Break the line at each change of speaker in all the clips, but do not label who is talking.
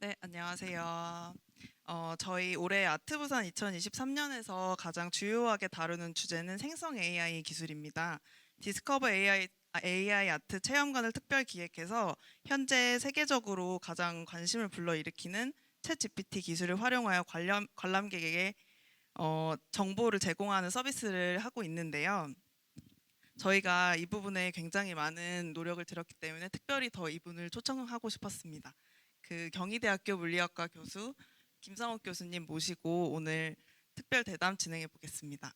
네, 안녕하세요. 저희 올해 아트부산 2023년에서 가장 주요하게 다루는 주제는 생성 AI 기술입니다. 디스커버 AI 아트 체험관을 특별 기획해서 현재 세계적으로 가장 관심을 불러일으키는 챗 GPT 기술을 활용하여 관람객에게 정보를 제공하는 서비스를 하고 있는데요. 저희가 이 부분에 굉장히 많은 노력을 들였기 때문에 특별히 더 이분을 초청하고 싶었습니다. 그 경희대학교 물리학과 교수 김상욱 교수님 모시고 오늘 특별 대담 진행해 보겠습니다.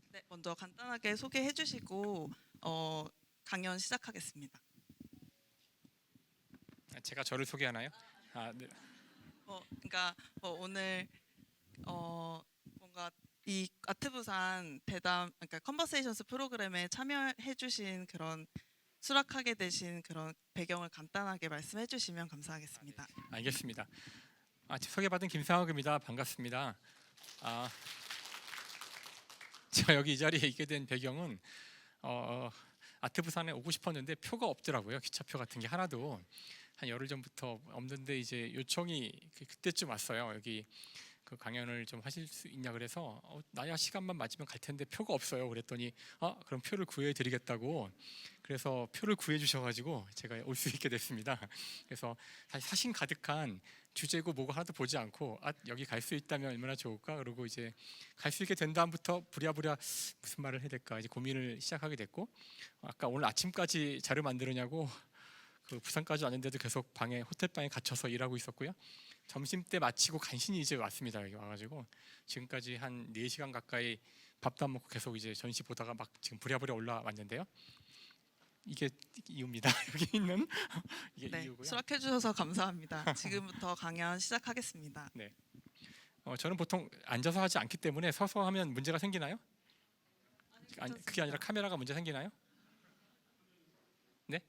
네, 먼저 간단하게 소개해 주시고 강연 시작하겠습니다.
제가 저를 소개하나요? 네.
그러니까 오늘 뭔가 이 아트부산 대담 그러니까 컨버세이션스 프로그램에 참여해 주신 그런 수락하게 되신 그런 배경을 간단하게 말씀해 주시면 감사하겠습니다.
네. 알겠습니다. 소개받은 김상욱입니다. 반갑습니다. 제가 여기 이 자리에 있게 된 배경은 아트부산에 오고 싶었는데 표가 없더라고요. 기차표 같은 게 하나도 한 열흘 전부터 없는데 이제 요청이 그때쯤 왔어요. 여기 그 강연을 좀 하실 수 있냐 그래서 나야 시간만 맞으면 갈 텐데 표가 없어요. 그랬더니 그럼 표를 구해 드리겠다고 그래서 표를 구해 주셔가지고 제가 올 수 있게 됐습니다. 그래서 사실 사심 가득한 주제고 뭐고 하나도 보지 않고 여기 갈 수 있다면 얼마나 좋을까 그러고 이제 갈 수 있게 된 다음부터 부랴부랴 무슨 말을 해야 될까 이제 고민을 시작하게 됐고 아까 오늘 아침까지 자료 만들느냐고 그 부산까지 왔는데도 계속 호텔 방에 갇혀서 일하고 있었고요. 점심 때 마치고 간신히 이제 왔습니다. 여기 와가지고 지금까지 한 4시간 가까이 밥도 안 먹고 계속 이제 전시 보다가 막 지금 부랴부랴 올라왔는데요. 이게 이유입니다. 여기 있는 이게
네,
이유고요.
수락해 주셔서 감사합니다. 지금부터 강연 시작하겠습니다.
네. 저는 보통 앉아서 하지 않기 때문에 서서 하면 문제가 생기나요? 그게 아니라 카메라가 문제 생기나요? 네?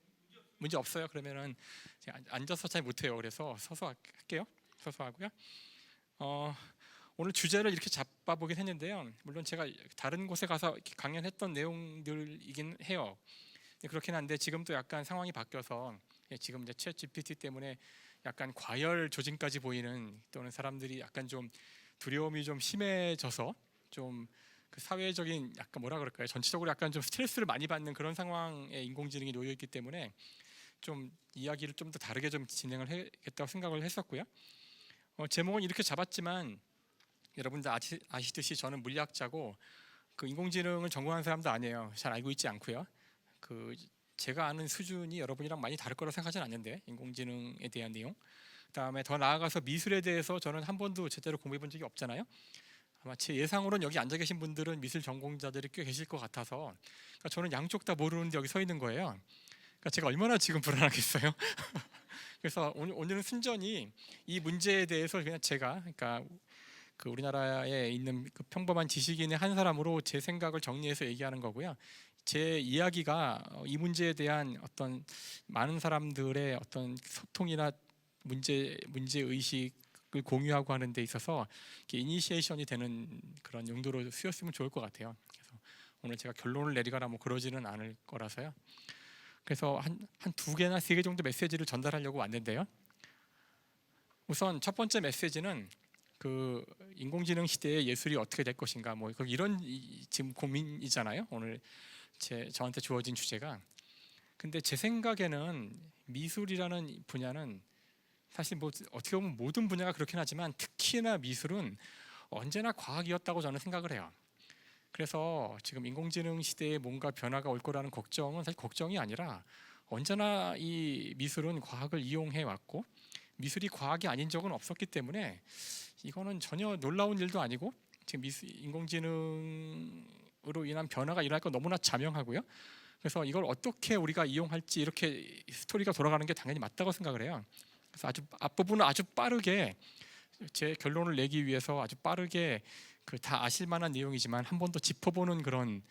문제 없어요. 그러면은 제가 앉아서 잘 못해요. 그래서 서서 할게요. 서서 하고요. 오늘 주제를 이렇게 잡아보긴 했는데요. 물론 제가 다른 곳에 가서 강연했던 내용들이긴 해요. 그렇긴 한데 지금 또 약간 상황이 바뀌어서 지금 이제 챗 GPT 때문에 약간 과열 조짐까지 보이는 또는 사람들이 약간 좀 두려움이 좀 심해져서 좀 그 사회적인 약간 뭐라 그럴까요? 전체적으로 약간 좀 스트레스를 많이 받는 그런 상황에 인공지능이 놓여 있기 때문에 좀 이야기를 좀 더 다르게 좀 진행을 해야겠다고 생각을 했었고요. 제목은 이렇게 잡았지만 여러분들 아시듯이 저는 물리학자고 그 인공지능을 전공한 사람도 아니에요. 잘 알고 있지 않고요. 그 제가 아는 수준이 여러분이랑 많이 다를 거라고 생각하지는 않는데 인공지능에 대한 내용. 그다음에 더 나아가서 미술에 대해서 저는 한 번도 제대로 공부해 본 적이 없잖아요. 아마 제 예상으로는 여기 앉아 계신 분들은 미술 전공자들이 꽤 계실 것 같아서 그러니까 저는 양쪽 다 모르는데 여기 서 있는 거예요. 그러니까 제가 얼마나 지금 불안하겠어요. 그래서 오늘은 순전히 이 문제에 대해서 그냥 제가 그러니까 그 우리나라에 있는 그 평범한 지식인의 한 사람으로 제 생각을 정리해서 얘기하는 거고요. 제 이야기가 이 문제에 대한 어떤 많은 사람들의 어떤 소통이나 문제 의식을 공유하고 하는 데 있어서 이니시에이션이 되는 그런 용도로 쓰였으면 좋을 것 같아요. 그래서 오늘 제가 결론을 내리거나 뭐 그러지는 않을 거라서요. 그래서 한 2개나 3개 정도 메시지를 전달하려고 왔는데요. 우선 첫 번째 메시지는 그 인공지능 시대의 예술이 어떻게 될 것인가 뭐 이런 지금 고민이잖아요. 오늘 저한테 주어진 주제가. 근데 제 생각에는 미술이라는 분야는 사실 뭐 어떻게 보면 모든 분야가 그렇긴 하지만 특히나 미술은 언제나 과학이었다고 저는 생각을 해요. 그래서 지금 인공지능 시대에 뭔가 변화가 올 거라는 걱정은 사실 걱정이 아니라 언제나 이 미술은 과학을 이용해 왔고 미술이 과학이 아닌 적은 없었기 때문에 이거는 전혀 놀라운 일도 아니고 지금 인공지능으로 인한 변화가 일어날 건 너무나 자명하고요. 그래서 이걸 어떻게 우리가 이용할지 이렇게 스토리가 돌아가는 게 당연히 맞다고 생각을 해요. 그래서 아주 앞부분은 아주 빠르게 제 결론을 내기 위해서 아주 빠르게 그 다 아실 만한 내용이지만 한 번 더 짚어보는 그런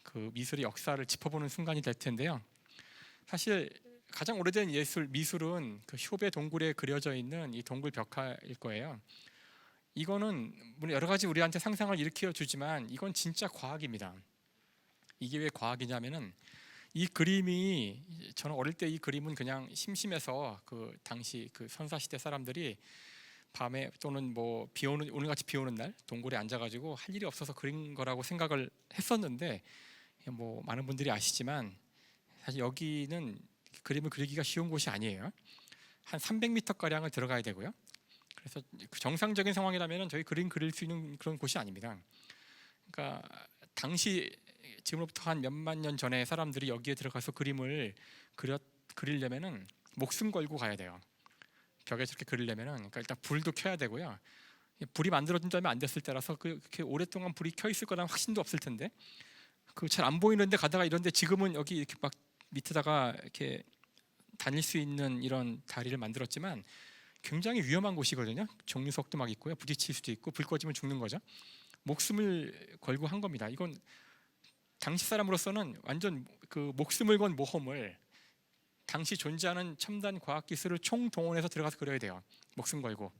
그 미술의 역사를 짚어보는 순간이 될 텐데요. 사실 가장 오래된 미술은 그 휴베 동굴에 그려져 있는 이 동굴 벽화일 거예요. 이거는 물론 여러 가지 우리한테 상상을 일으켜 주지만 이건 진짜 과학입니다. 이게 왜 과학이냐면은 이 그림이 저는 어릴 때 이 그림은 그냥 심심해서 그 당시 그 선사시대 사람들이 밤에 또는 뭐 오늘같이 비 오는 날 동굴에 앉아가지고 할 일이 없어서 그린 거라고 생각을 했었는데, 뭐 많은 분들이 아시지만 사실 여기는 그림을 그리기가 쉬운 곳이 아니에요. 한 300m 가량을 들어가야 되고요. 그래서 그 정상적인 상황이라면 저희 그림 그릴 수 있는 그런 곳이 아닙니다. 그러니까 당시 지금부터 한 몇만 년 전에 사람들이 여기에 들어가서 그림을 그리려면은 목숨 걸고 가야 돼요. 벽에 저렇게 그리려면은, 그러니까 일단 불도 켜야 되고요. 불이 만들어진 다음에 안 됐을 때라서 그렇게 오랫동안 불이 켜 있을 거라는 확신도 없을 텐데, 그 잘 안 보이는데 가다가 이런데 지금은 여기 이렇게 막 밑에다가 이렇게 다닐 수 있는 이런 다리를 만들었지만 굉장히 위험한 곳이거든요. 정류석도 막 있고요. 부딪힐 수도 있고 불 꺼지면 죽는 거죠. 목숨을 걸고 한 겁니다. 이건 당시 사람으로서는 완전 그 목숨을 건 모험을, 당시 존재하는 첨단 과학 기술을 총동원해서 들어가서 그려야 돼요. 목숨 걸고.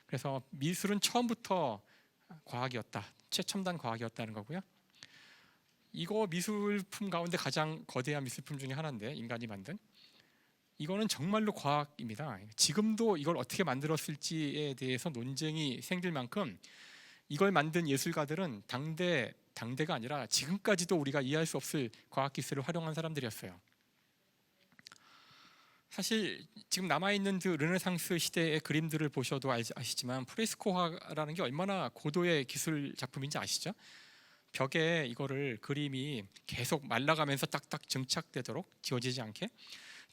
그래서 미술은 처음부터 과학이었다. 최첨단 과학이었다는 거고요. 이거 미술품 가운데 가장 거대한 미술품 중에 하나인데, 인간이 만든, 이거는 정말로 과학입니다. 지금도 이걸 어떻게 만들었을지에 대해서 논쟁이 생길 만큼 이걸 만든 예술가들은 당대가 아니라 지금까지도 우리가 이해할 수 없을 과학 기술을 활용한 사람들이었어요. 사실 지금 남아있는 그 르네상스 시대의 그림들을 보셔도 아시지만 프레스코화라는 게 얼마나 고도의 기술 작품인지 아시죠? 벽에 이거를 그림이 계속 말라가면서 딱딱 정착되도록 지워지지 않게,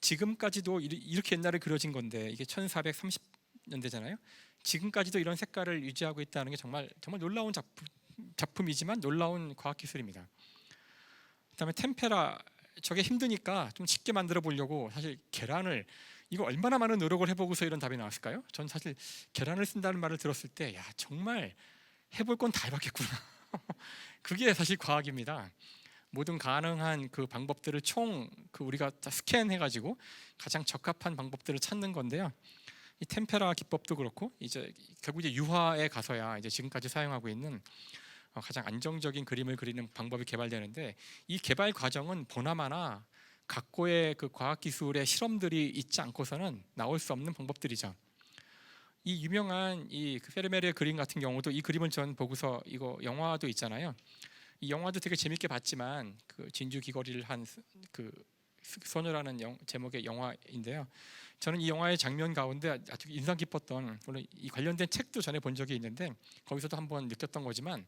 지금까지도 이렇게 옛날에 그려진 건데, 이게 1430년대잖아요. 지금까지도 이런 색깔을 유지하고 있다는 게 정말 놀라운 작품이지만 놀라운 과학 기술입니다. 그다음에 템페라, 저게 힘드니까 좀 쉽게 만들어 보려고 사실 계란을, 이거 얼마나 많은 노력을 해보고서 이런 답이 나왔을까요? 전 사실 계란을 쓴다는 말을 들었을 때, 야, 정말 해볼 건 다 해봤겠구나. 그게 사실 과학입니다. 모든 가능한 그 방법들을 우리가 다 스캔해가지고 가장 적합한 방법들을 찾는 건데요. 이 템페라 기법도 그렇고, 이제 결국 이제 유화에 가서야 이제 지금까지 사용하고 있는 가장 안정적인 그림을 그리는 방법이 개발되는데, 이 개발 과정은 보나마나 각고의 그 과학 기술의 실험들이 있지 않고서는 나올 수 없는 방법들이죠. 이 유명한 그 페르메르의 그림 같은 경우도, 이 그림을 전 보고서, 이거 영화도 있잖아요. 이 영화도 되게 재밌게 봤지만, 그 진주 귀걸이를 한 그 소녀라는 제목의 영화인데요. 저는 이 영화의 장면 가운데 아주 인상 깊었던, 물론 이 관련된 책도 전에 본 적이 있는데 거기서도 한번 느꼈던 거지만,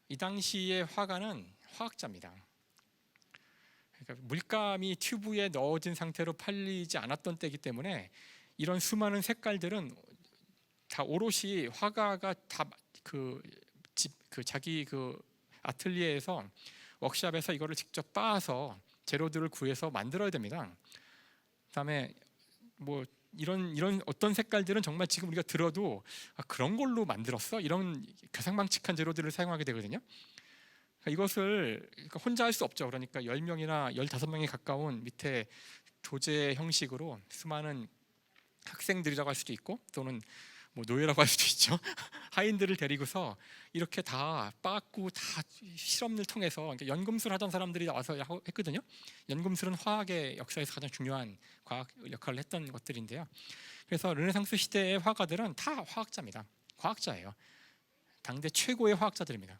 이 당시의 화가는 화학자입니다. 그러니까 물감이 튜브에 넣어진 상태로 팔리지 않았던 때이기 때문에 이런 수많은 색깔들은 다 오롯이 화가가 다 자기 그 아틀리에에서, 워크샵에서 이거를 직접 빻아서 재료들을 구해서 만들어야 됩니다. 그다음에 뭐 이런 어떤 색깔들은 정말 지금 우리가 들어도 그런 걸로 만들었어? 이런 가상방칙한 재료들을 사용하게 되거든요. 그러니까 이것을 혼자 할 수 없죠. 그러니까 10명이나 15명에 가까운 밑에 조제 형식으로 수많은 학생들이라고 할 수도 있고, 또는 뭐 노예라고 할 수도 있죠. 하인들을 데리고서 이렇게 다 빻고 다 실험을 통해서, 그러니까 연금술 하던 사람들이 와서 했거든요. 연금술은 화학의 역사에서 가장 중요한 과학 역할을 했던 것들인데요. 그래서 르네상스 시대의 화가들은 다 화학자입니다. 과학자예요. 당대 최고의 화학자들입니다.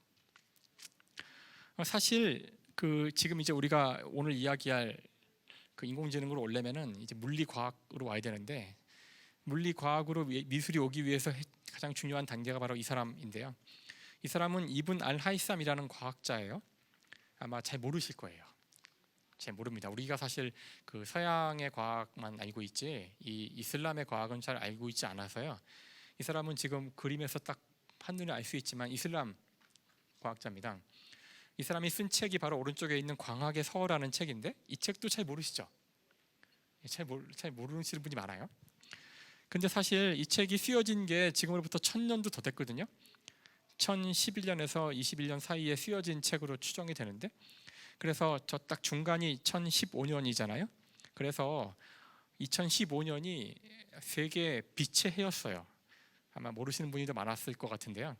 사실 지금 이제 우리가 오늘 이야기할 그 인공지능으로 오려면은 이제 물리과학으로 와야 되는데, 물리과학으로 미술이 오기 위해서 가장 중요한 단계가 바로 이 사람인데요. 이 사람은 이븐 알하이삼이라는 과학자예요. 아마 잘 모르실 거예요. 잘 모릅니다. 우리가 사실 그 서양의 과학만 알고 있지, 이 이슬람의 과학은 잘 알고 있지 않아서요. 이 사람은 지금 그림에서 딱 한눈에 알 수 있지만 이슬람 과학자입니다. 이 사람이 쓴 책이 바로 오른쪽에 있는 광학의 서라는 책인데, 이 책도 잘 모르시죠? 잘 모르시는 분이 많아요. 근데 사실 이 책이 쓰여진 게 지금으로부터 1000년도 더 됐거든요. 1011년에서 21년 사이에 쓰여진 책으로 추정이 되는데, 그래서 저 딱 중간이 1015년이잖아요. 그래서 2015년이 세계 빛의 해였어요. 아마 모르시는 분이 더 많았을 것 같은데요.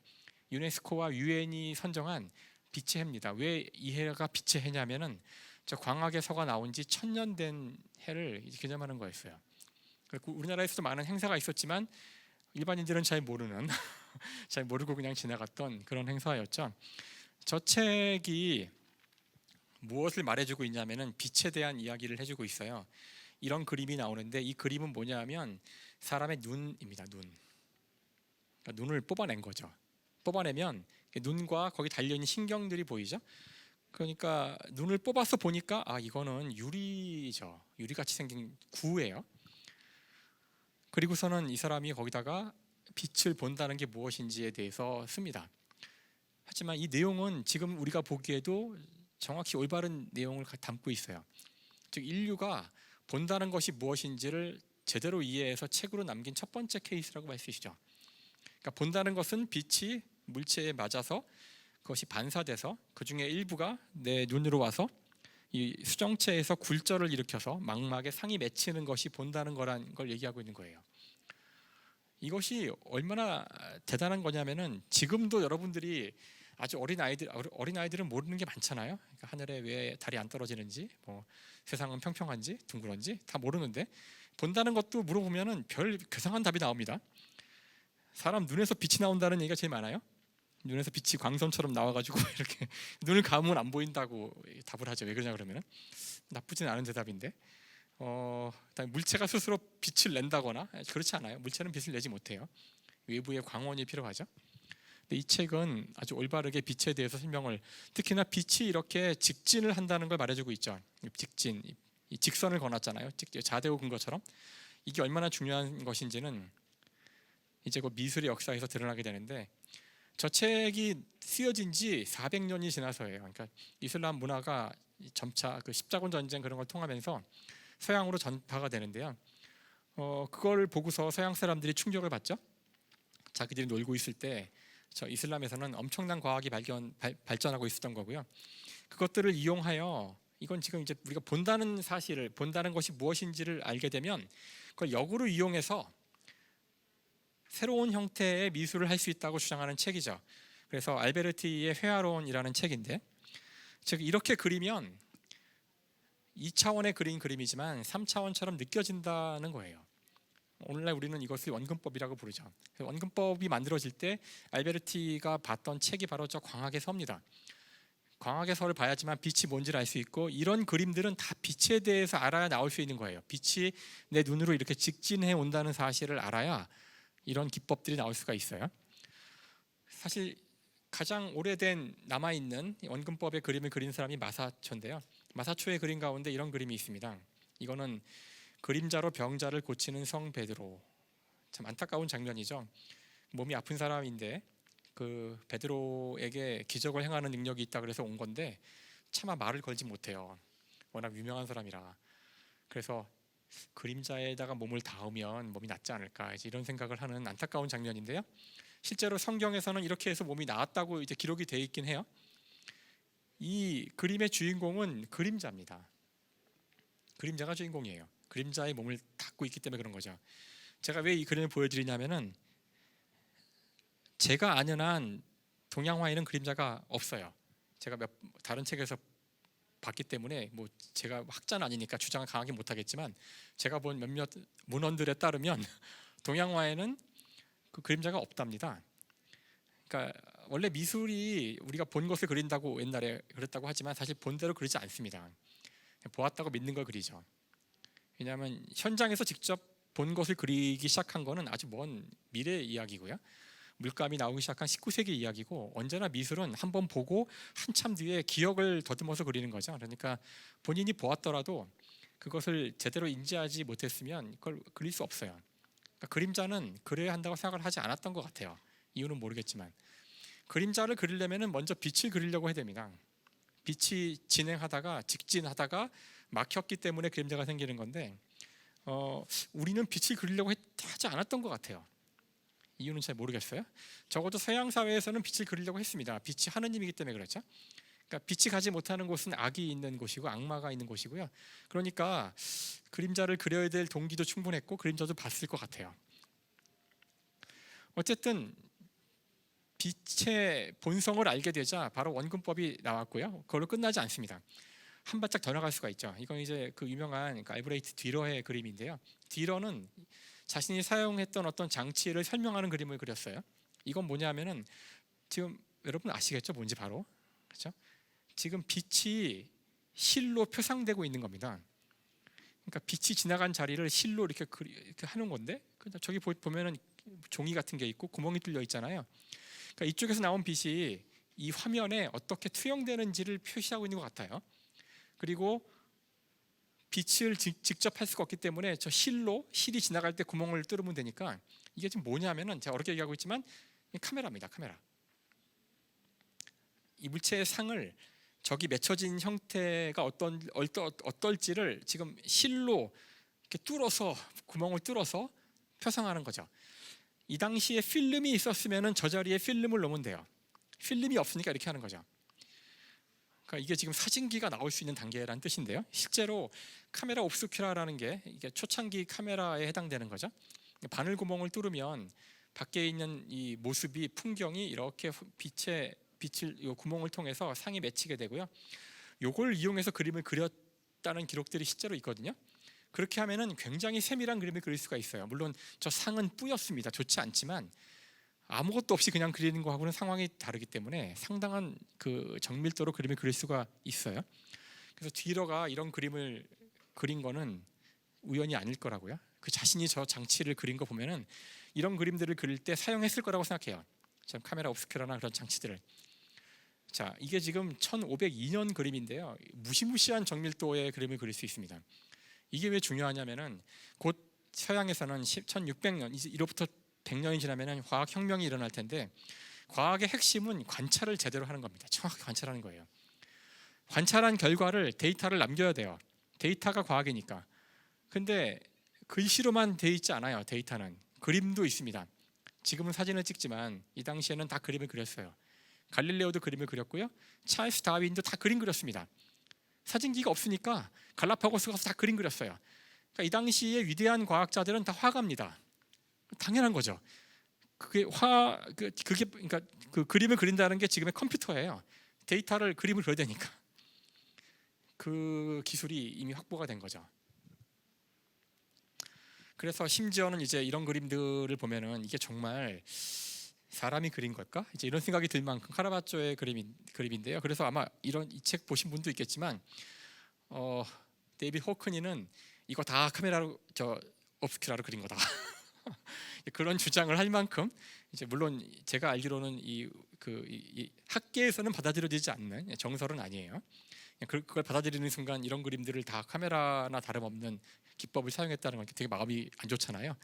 유네스코와 유엔이 선정한 빛의 해입니다. 왜 이 해가 빛의 해냐면은 저 광학의 서가 나온 지 1000년 된 해를 기념하는 거였어요. 우리나라에서도 많은 행사가 있었지만 일반인들은 잘 모르는 잘 모르고 그냥 지나갔던 그런 행사였죠. 저 책이 무엇을 말해주고 있냐면은 빛에 대한 이야기를 해주고 있어요. 이런 그림이 나오는데 이 그림은 뭐냐면 사람의 눈입니다. 그러니까 눈을 뽑아낸 거죠. 뽑아내면 눈과 거기 달려있는 신경들이 보이죠. 그러니까 눈을 뽑아서 보니까 이거는 유리죠. 유리같이 생긴 구예요. 그리고서는 이 사람이 거기다가 빛을 본다는 게 무엇인지에 대해서 씁니다. 하지만 이 내용은 지금 우리가 보기에도 정확히 올바른 내용을 담고 있어요. 즉 인류가 본다는 것이 무엇인지를 제대로 이해해서 책으로 남긴 첫 번째 케이스라고 할 수 있죠. 그러니까 본다는 것은 빛이 물체에 맞아서 그것이 반사돼서 그 중에 일부가 내 눈으로 와서 이 수정체에서 굴절을 일으켜서 망막에 상이 맺히는 것이 본다는 거란 걸 얘기하고 있는 거예요. 이것이 얼마나 대단한 거냐면은 지금도 여러분들이 아주 어린 아이들은 모르는 게 많잖아요. 그러니까 하늘에 왜 달이 안 떨어지는지, 뭐 세상은 평평한지 둥그런지 다 모르는데 본다는 것도 물어보면은 별 괴상한 답이 나옵니다. 사람 눈에서 빛이 나온다는 얘기가 제일 많아요. 눈에서 빛이 광선처럼 나와가지고 이렇게 눈을 감으면 안 보인다고 답을 하죠. 왜 그러냐 그러면은 나쁘진 않은 대답인데 물체가 스스로 빛을 낸다거나 그렇지 않아요. 물체는 빛을 내지 못해요. 외부의 광원이 필요하죠. 근데 이 책은 아주 올바르게 빛에 대해서 설명을, 특히나 빛이 이렇게 직진을 한다는 걸 말해주고 있죠. 직진, 이 직선을 거놨잖아요. 자대오 근거처럼. 이게 얼마나 중요한 것인지는 이제 그 미술의 역사에서 드러나게 되는데, 저 책이 쓰여진 지 400년이 지나서예요. 그러니까 이슬람 문화가 점차 그 십자군 전쟁 그런 걸 통하면서 서양으로 전파가 되는데요. 그걸 보고서 서양 사람들이 충격을 받죠. 자기들이 놀고 있을 때 저 이슬람에서는 엄청난 과학이 발전하고 있었던 거고요. 그것들을 이용하여 이건 지금 이제 우리가 본다는 사실을, 본다는 것이 무엇인지를 알게 되면 그걸 역으로 이용해서 새로운 형태의 미술을 할 수 있다고 주장하는 책이죠. 그래서 알베르티의 회화론이라는 책인데, 즉 이렇게 그리면 2차원의 그린 그림이지만 3차원처럼 느껴진다는 거예요. 오늘날 우리는 이것을 원근법이라고 부르죠. 원근법이 만들어질 때 알베르티가 봤던 책이 바로 저 광학의 서입니다. 광학의 서를 봐야지만 빛이 뭔지를 알 수 있고, 이런 그림들은 다 빛에 대해서 알아야 나올 수 있는 거예요. 빛이 내 눈으로 이렇게 직진해 온다는 사실을 알아야 이런 기법들이 나올 수가 있어요. 사실 가장 오래된 남아있는 원근법의 그림을 그린 사람이 마사초인데요. 마사초의 그림 가운데 이런 그림이 있습니다. 이거는 그림자로 병자를 고치는 성 베드로. 참 안타까운 장면이죠. 몸이 아픈 사람인데 그 베드로에게 기적을 행하는 능력이 있다 그래서 온 건데 차마 말을 걸지 못해요. 워낙 유명한 사람이라. 그래서 그림자에다가 몸을 닿으면 몸이 낫지 않을까, 이런 생각을 하는 안타까운 장면인데요. 실제로 성경에서는 이렇게 해서 몸이 나았다고 이제 기록이 되어 있긴 해요. 이 그림의 주인공은 그림자입니다. 그림자가 주인공이에요. 그림자의 몸을 닿고 있기 때문에 그런 거죠. 제가 왜 이 그림을 보여드리냐면은 제가 아는 한 동양화에는 그림자가 없어요. 제가 다른 책에서 봤기 때문에 뭐 제가 학자는 아니니까 주장을 강하게 못하겠지만 제가 본 몇몇 문헌들에 따르면 동양화에는 그 그림자가 없답니다. 그러니까 원래 미술이 우리가 본 것을 그린다고 옛날에 그랬다고 하지만 사실 본대로 그리지 않습니다. 보았다고 믿는 걸 그리죠. 왜냐하면 현장에서 직접 본 것을 그리기 시작한 거는 아주 먼 미래 이야기고요. 물감이 나오기 시작한 19세기 이야기고, 언제나 미술은 한번 보고 한참 뒤에 기억을 더듬어서 그리는 거죠. 그러니까 본인이 보았더라도 그것을 제대로 인지하지 못했으면 그걸 그릴 수 없어요. 그러니까 그림자는 그려야 한다고 생각을 하지 않았던 것 같아요. 이유는 모르겠지만 그림자를 그리려면 먼저 빛을 그리려고 해야 됩니다. 빛이 진행하다가 직진하다가 막혔기 때문에 그림자가 생기는 건데 우리는 빛을 그리려고 하지 않았던 것 같아요. 이유는 잘 모르겠어요. 적어도 서양 사회에서는 빛을 그리려고 했습니다. 빛이 하느님이기 때문에 그렇죠. 그러니까 빛이 가지 못하는 곳은 악이 있는 곳이고 악마가 있는 곳이고요. 그러니까 그림자를 그려야 될 동기도 충분했고 그림자도 봤을 것 같아요. 어쨌든 빛의 본성을 알게 되자 바로 원근법이 나왔고요. 그걸로 끝나지 않습니다. 한 발짝 더 나갈 수가 있죠. 이건 이제 그 유명한 그 알브레이트 듀러의 그림인데요. 듀러는 자신이 사용했던 어떤 장치를 설명하는 그림을 그렸어요. 이건 뭐냐면은 지금 여러분 아시겠죠? 뭔지 바로. 그렇죠? 지금 빛이 실로 표상되고 있는 겁니다. 그러니까 빛이 지나간 자리를 실로 이렇게 하는 건데, 저기 보면은 종이 같은 게 있고 구멍이 뚫려 있잖아요. 그러니까 이쪽에서 나온 빛이 이 화면에 어떻게 투영되는지를 표시하고 있는 것 같아요. 그리고 빛을 직접 할 수가 없기 때문에 저 실이 지나갈 때 구멍을 뚫으면 되니까, 이게 지금 뭐냐면은 제가 어렵게 얘기하고 있지만 카메라입니다. 카메라. 이 물체의 상을 저기 맺혀진 형태가 어떨지를 지금 실로 이렇게 뚫어서, 구멍을 뚫어서 표상하는 거죠. 이 당시에 필름이 있었으면은 저 자리에 필름을 넣으면 돼요. 필름이 없으니까 이렇게 하는 거죠. 그러니까 이게 지금 사진기가 나올 수 있는 단계라는 뜻인데요. 실제로 카메라 옵스큐라라는 게 이게 초창기 카메라에 해당되는 거죠. 바늘 구멍을 뚫으면 밖에 있는 이 모습이, 풍경이 이렇게 빛을 이 구멍을 통해서 상이 맺히게 되고요. 요걸 이용해서 그림을 그렸다는 기록들이 실제로 있거든요. 그렇게 하면은 굉장히 세밀한 그림을 그릴 수가 있어요. 물론 저 상은 뿌였습니다. 좋지 않지만 아무것도 없이 그냥 그리는 거하고는 상황이 다르기 때문에 상당한 그 정밀도로 그림을 그릴 수가 있어요. 그래서 듀러가 이런 그림을 그린 거는 우연이 아닐 거라고요. 그 자신이 저 장치를 그린 거 보면은 이런 그림들을 그릴 때 사용했을 거라고 생각해요. 저 카메라 옵스큐라나 그런 장치들을. 자, 이게 지금 1502년 그림인데요. 무시무시한 정밀도의 그림을 그릴 수 있습니다. 이게 왜 중요하냐면은 곧 서양에서는 1600년, 이제 이로부터 100년이 지나면은 과학혁명이 일어날 텐데, 과학의 핵심은 관찰을 제대로 하는 겁니다. 정확히 관찰하는 거예요. 관찰한 결과를, 데이터를 남겨야 돼요. 데이터가 과학이니까. 근데 글씨로만 돼 있지 않아요. 데이터는 그림도 있습니다. 지금은 사진을 찍지만 이 당시에는 다 그림을 그렸어요. 갈릴레오도 그림을 그렸고요. 찰스 다윈도 다 그림 그렸습니다. 사진기가 없으니까 갈라파고스 가서 다 그림 그렸어요. 그러니까 이 당시의 위대한 과학자들은 다 화가입니다. 당연한 거죠. 그러니까 그 그림을 그린다는 게 지금의 컴퓨터예요. 데이터를 그림을 그려야 되니까 그 기술이 이미 확보가 된 거죠. 그래서 심지어는 이제 이런 그림들을 보면은 이게 정말 사람이 그린 걸까? 이제 이런 생각이 들 만큼 카라바조의 그림인데요. 그래서 아마 이런 이 책 보신 분도 있겠지만, 데이비드 호크니는 이거 다 카메라로 옵스큐라로 그린 거다. 그런 주장을 할 만큼, 이제 물론 제가 알기로는 이 학계에서는 받아들여지지 않는 정설은 아니에요. 그걸 받아들이는 순간 이런 그림들을 다 카메라나 다름없는 기법을 사용했다는 건 되게 마음이 안 좋잖아요.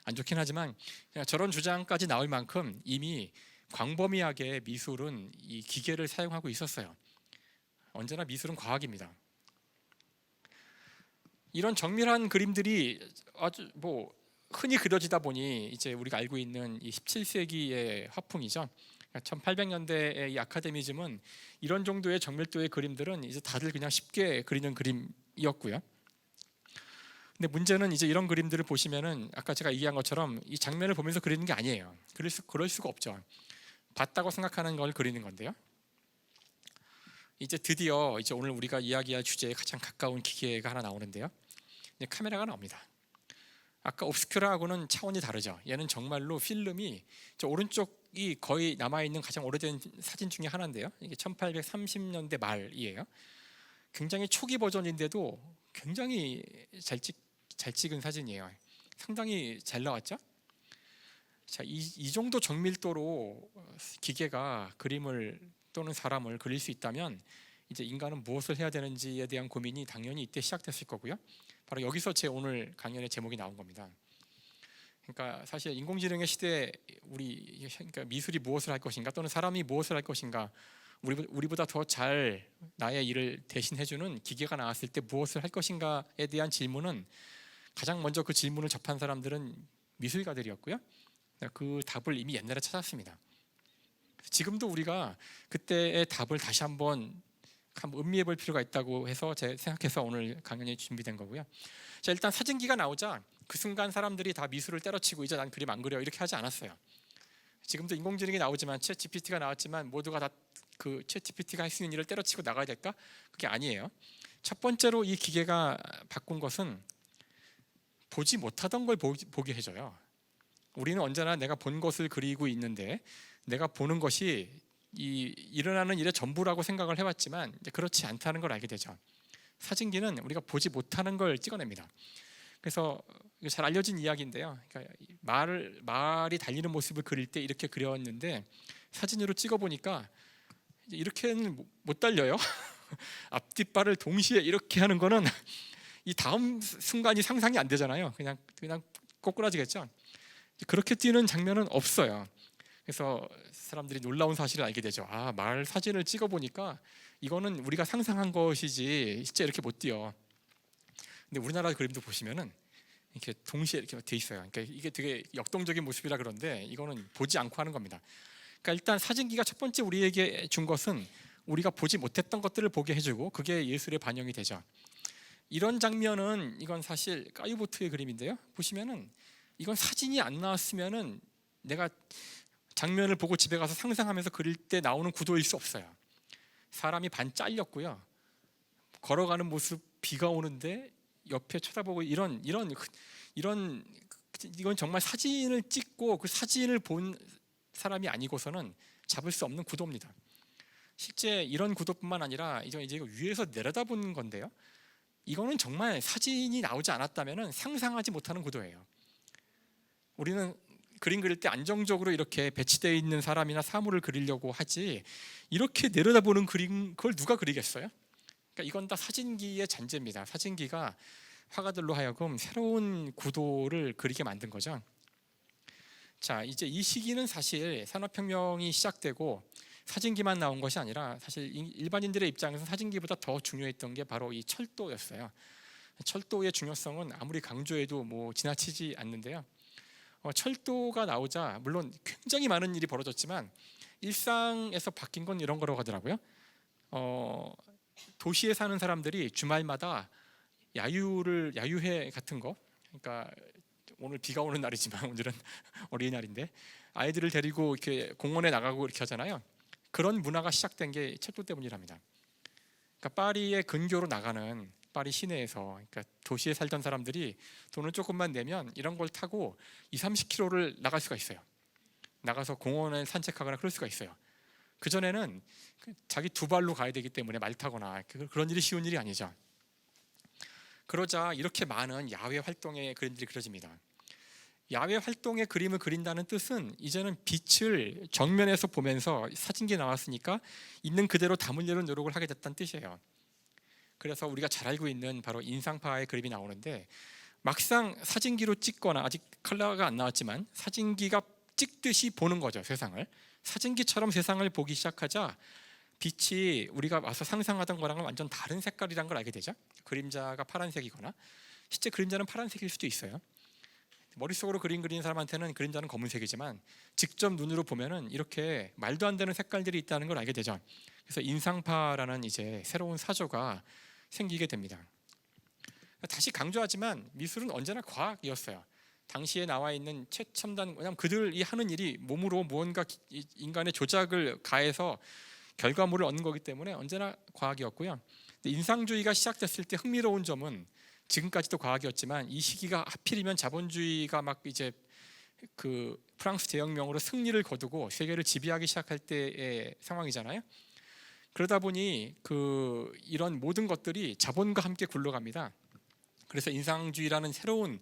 안 좋긴 하지만 그냥 저런 주장까지 나올 만큼 이미 광범위하게 미술은 이 기계를 사용하고 있었어요. 언제나 미술은 과학입니다. 이런 정밀한 그림들이 아주 흔히 그려지다 보니 이제 우리가 알고 있는 이 17세기의 화풍이죠. 1800년대의 이 아카데미즘은 이런 정도의 정밀도의 그림들은 이제 다들 그냥 쉽게 그리는 그림이었고요. 근데 문제는 이제 이런 그림들을 보시면은 아까 제가 얘기한 것처럼 이 장면을 보면서 그리는 게 아니에요. 그럴 수가 없죠. 봤다고 생각하는 걸 그리는 건데요. 이제 드디어 이제 오늘 우리가 이야기할 주제에 가장 가까운 기계가 하나 나오는데요. 이제 카메라가 나옵니다. 아까 옵스큐라하고는 차원이 다르죠. 얘는 정말로 필름이, 저 오른쪽이 거의 남아있는 가장 오래된 사진 중에 하나인데요. 이게 1830년대 말이에요. 굉장히 초기 버전인데도 굉장히 잘 찍은 사진이에요. 상당히 잘 나왔죠. 자, 이 정도 정밀도로 기계가 그림을 또는 사람을 그릴 수 있다면 이제 인간은 무엇을 해야 되는지에 대한 고민이 당연히 이때 시작됐을 거고요. 바로 여기서 제 오늘 강연의 제목이 나온 겁니다. 그러니까 사실 인공지능의 시대에 그러니까 미술이 무엇을 할 것인가 또는 사람이 무엇을 할 것인가, 우리보다 더 잘 나의 일을 대신해주는 기계가 나왔을 때 무엇을 할 것인가에 대한 질문은 가장 먼저 그 질문을 접한 사람들은 미술가들이었고요. 그 답을 이미 옛날에 찾았습니다. 지금도 우리가 그때의 답을 다시 한번 음미해 볼 필요가 있다고 해서 제가 생각해서 오늘 강연이 준비된 거고요. 자, 일단 사진기가 나오자 그 순간 사람들이 다 미술을 때려치고 이제 난 그림 안 그려 이렇게 하지 않았어요. 지금도 인공지능이 나오지만 챗 GPT가 나왔지만 모두가 다 그 챗 GPT가 할 수 있는 일을 때려치고 나가야 될까? 그게 아니에요. 첫 번째로 이 기계가 바꾼 것은 보지 못하던 걸 보게 해줘요. 우리는 언제나 내가 본 것을 그리고 있는데 내가 보는 것이 일어나는 일의 전부라고 생각을 해왔지만 이제 그렇지 않다는 걸 알게 되죠. 사진기는 우리가 보지 못하는 걸 찍어냅니다. 그래서 잘 알려진 이야기인데요. 그러니까 말이 달리는 모습을 그릴 때 이렇게 그렸는데 사진으로 찍어보니까 이렇게는 못 달려요. 앞뒷발을 동시에 이렇게 하는 거는 이 다음 순간이 상상이 안 되잖아요. 그냥 꼬꾸라지겠죠. 그렇게 뛰는 장면은 없어요. 그래서 사람들이 놀라운 사실을 알게 되죠. 말 사진을 찍어보니까 이거는 우리가 상상한 것이지 실제 이렇게 못 뛰어. 근데 우리나라 그림도 보시면은 이렇게 동시에 이렇게 돼 있어요. 그러니까 이게 되게 역동적인 모습이라 그런데 이거는 보지 않고 하는 겁니다. 그러니까 일단 사진기가 첫 번째 우리에게 준 것은 우리가 보지 못했던 것들을 보게 해주고 그게 예술의 반영이 되죠. 이런 장면은 이건 사실 까유보트의 그림인데요. 보시면은 이건 사진이 안 나왔으면은 내가 장면을 보고 집에 가서 상상하면서 그릴 때 나오는 구도일 수 없어요. 사람이 반 잘렸고요. 걸어가는 모습, 비가 오는데 옆에 쳐다보고 이건 정말 사진을 찍고 그 사진을 본 사람이 아니고서는 잡을 수 없는 구도입니다. 실제 이런 구도뿐만 아니라 이제 위에서 내려다보는 건데요. 이거는 정말 사진이 나오지 않았다면 상상하지 못하는 구도예요. 우리는 그림 그릴 때 안정적으로 이렇게 배치되어 있는 사람이나 사물을 그리려고 하지 이렇게 내려다보는 그림 그걸 누가 그리겠어요? 그러니까 이건 다 사진기의 잔재입니다. 사진기가 화가들로 하여금 새로운 구도를 그리게 만든 거죠. 자, 이제 이 시기는 사실 산업혁명이 시작되고 사진기만 나온 것이 아니라 사실 일반인들의 입장에서 사진기보다 더 중요했던 게 바로 이 철도였어요. 철도의 중요성은 아무리 강조해도 지나치지 않는데요. 철도가 나오자 물론 굉장히 많은 일이 벌어졌지만 일상에서 바뀐 건 이런 거라고 하더라고요. 도시에 사는 사람들이 주말마다 야유회 같은 거, 그러니까 오늘 비가 오는 날이지만 오늘은 어린이날인데 아이들을 데리고 이렇게 공원에 나가고 이렇게 하잖아요. 그런 문화가 시작된 게 철도 때문이랍니다. 그러니까 파리의 근교로 나가는 파리 시내에서, 그러니까 도시에 살던 사람들이 돈을 조금만 내면 이런 걸 타고 20-30km를 나갈 수가 있어요. 나가서 공원에 산책하거나 그럴 수가 있어요. 그전에는 자기 두 발로 가야 되기 때문에 말 타거나 그런 일이 쉬운 일이 아니죠. 그러자 이렇게 많은 야외 활동의 그림들이 그려집니다. 야외 활동의 그림을 그린다는 뜻은 이제는 빛을 정면에서 보면서 사진기에 나왔으니까 있는 그대로 담으려는 노력을 하게 됐다는 뜻이에요. 그래서 우리가 잘 알고 있는 바로 인상파의 그림이 나오는데 막상 사진기로 찍거나 아직 컬러가 안 나왔지만 사진기가 찍듯이 보는 거죠. 세상을 사진기처럼 세상을 보기 시작하자 빛이 우리가 와서 상상하던 거랑은 완전 다른 색깔이란 걸 알게 되죠. 그림자가 파란색이거나 실제 그림자는 파란색일 수도 있어요. 머릿속으로 그림 그리는 사람한테는 그림자는 검은색이지만 직접 눈으로 보면은 이렇게 말도 안 되는 색깔들이 있다는 걸 알게 되죠. 그래서 인상파라는 이제 새로운 사조가 생기게 됩니다. 다시 강조하지만 미술은 언제나 과학이었어요. 당시에 나와 있는 최첨단, 왜냐하면 그들이 하는 일이 몸으로 무언가 인간의 조작을 가해서 결과물을 얻는 거기 때문에 언제나 과학이었고요. 인상주의가 시작됐을 때 흥미로운 점은 지금까지도 과학이었지만 이 시기가 하필이면 자본주의가 막 이제 그 프랑스 대혁명으로 승리를 거두고 세계를 지배하기 시작할 때의 상황이잖아요. 그러다 보니 이런 모든 것들이 자본과 함께 굴러갑니다. 그래서 인상주의라는 새로운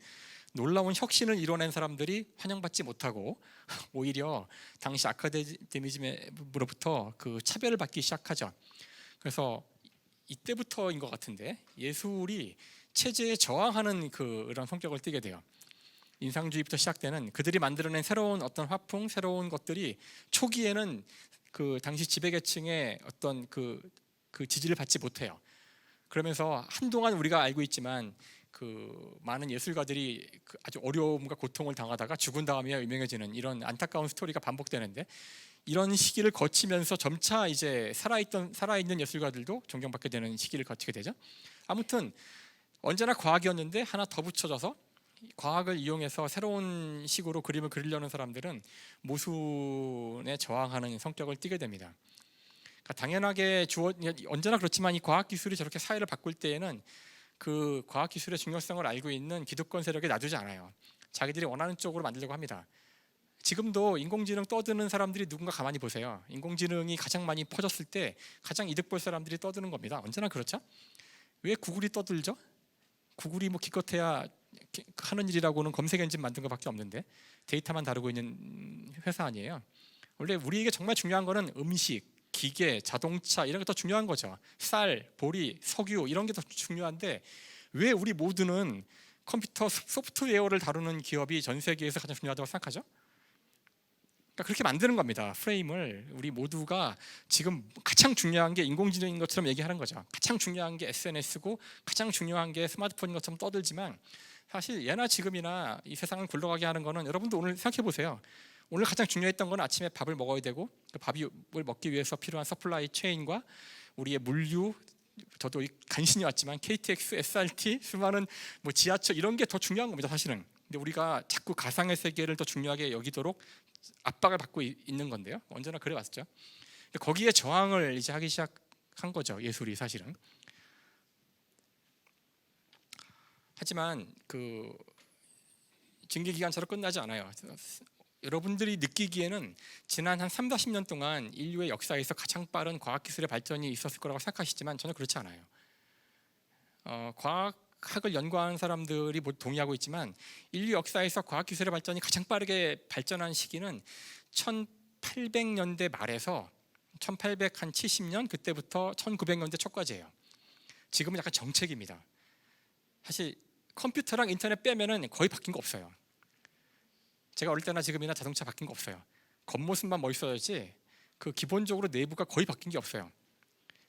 놀라운 혁신을 이뤄낸 사람들이 환영받지 못하고 오히려 당시 아카데미즘으로부터 그 차별을 받기 시작하죠. 그래서 이때부터인 것 같은데 예술이 체제에 저항하는 그런 성격을 띠게 돼요. 인상주의부터 시작되는 그들이 만들어낸 새로운 어떤 화풍, 새로운 것들이 초기에는 그 당시 지배계층의 어떤 그 지지를 받지 못해요. 그러면서 한동안 우리가 알고 있지만 그 많은 예술가들이 아주 어려움과 고통을 당하다가 죽은 다음에 유명해지는 이런 안타까운 스토리가 반복되는데 이런 시기를 거치면서 점차 이제 살아있는 예술가들도 존경받게 되는 시기를 거치게 되죠. 아무튼 언제나 과학이었는데 하나 더 붙여져서 과학을 이용해서 새로운 식으로 그림을 그리려는 사람들은 모순에 저항하는 성격을 띠게 됩니다. 그러니까 당연하게 언제나 그렇지만 이 과학 기술이 저렇게 사회를 바꿀 때에는 그 과학 기술의 중요성을 알고 있는 기득권 세력이 놔두지 않아요. 자기들이 원하는 쪽으로 만들려고 합니다. 지금도 인공지능 떠드는 사람들이 누군가 가만히 보세요. 인공지능이 가장 많이 퍼졌을 때 가장 이득 볼 사람들이 떠드는 겁니다. 언제나 그렇죠? 왜 구글이 떠들죠? 구글이 뭐 기껏해야 하는 일이라고는 검색 엔진 만든 것밖에 없는데 데이터만 다루고 있는 회사 아니에요. 원래 우리에게 정말 중요한 거는 음식, 기계, 자동차 이런 게 더 중요한 거죠. 쌀, 보리, 석유 이런 게 더 중요한데 왜 우리 모두는 컴퓨터 소프트웨어를 다루는 기업이 전 세계에서 가장 중요하다고 생각하죠? 그러니까 그렇게 만드는 겁니다. 프레임을 우리 모두가 지금 가장 중요한 게 인공지능인 것처럼 얘기하는 거죠. 가장 중요한 게 SNS고 가장 중요한 게 스마트폰인 것처럼 떠들지만 사실 예나 지금이나 이 세상을 굴러가게 하는 거는 여러분도 오늘 생각해 보세요. 오늘 가장 중요했던 건 아침에 밥을 먹어야 되고 그 밥을 먹기 위해서 필요한 서플라이 체인과 우리의 물류, 저도 간신히 왔지만 KTX, SRT, 수많은 뭐 지하철 이런 게 더 중요한 겁니다. 사실은. 근데 우리가 자꾸 가상의 세계를 더 중요하게 여기도록 압박을 받고 있는 건데요. 언제나 그래 왔죠. 거기에 저항을 이제 하기 시작한 거죠. 예술이 사실은. 하지만 그 징계 기간처럼 끝나지 않아요. 여러분들이 느끼기에는 지난 한 30-40년 동안 인류의 역사에서 가장 빠른 과학기술의 발전이 있었을 거라고 생각하시지만 저는 그렇지 않아요. 과학을 연구하는 사람들이 동의하고 있지만 인류 역사에서 과학기술의 발전이 가장 빠르게 발전한 시기는 1800년대 말에서 1870년 그때부터 1900년대 초까지예요. 지금은 약간 정책입니다. 사실 컴퓨터랑 인터넷 빼면은 거의 바뀐 거 없어요. 제가 어릴 때나 지금이나 자동차 바뀐 거 없어요. 겉모습만 멋있어야지 그 기본적으로 내부가 거의 바뀐 게 없어요.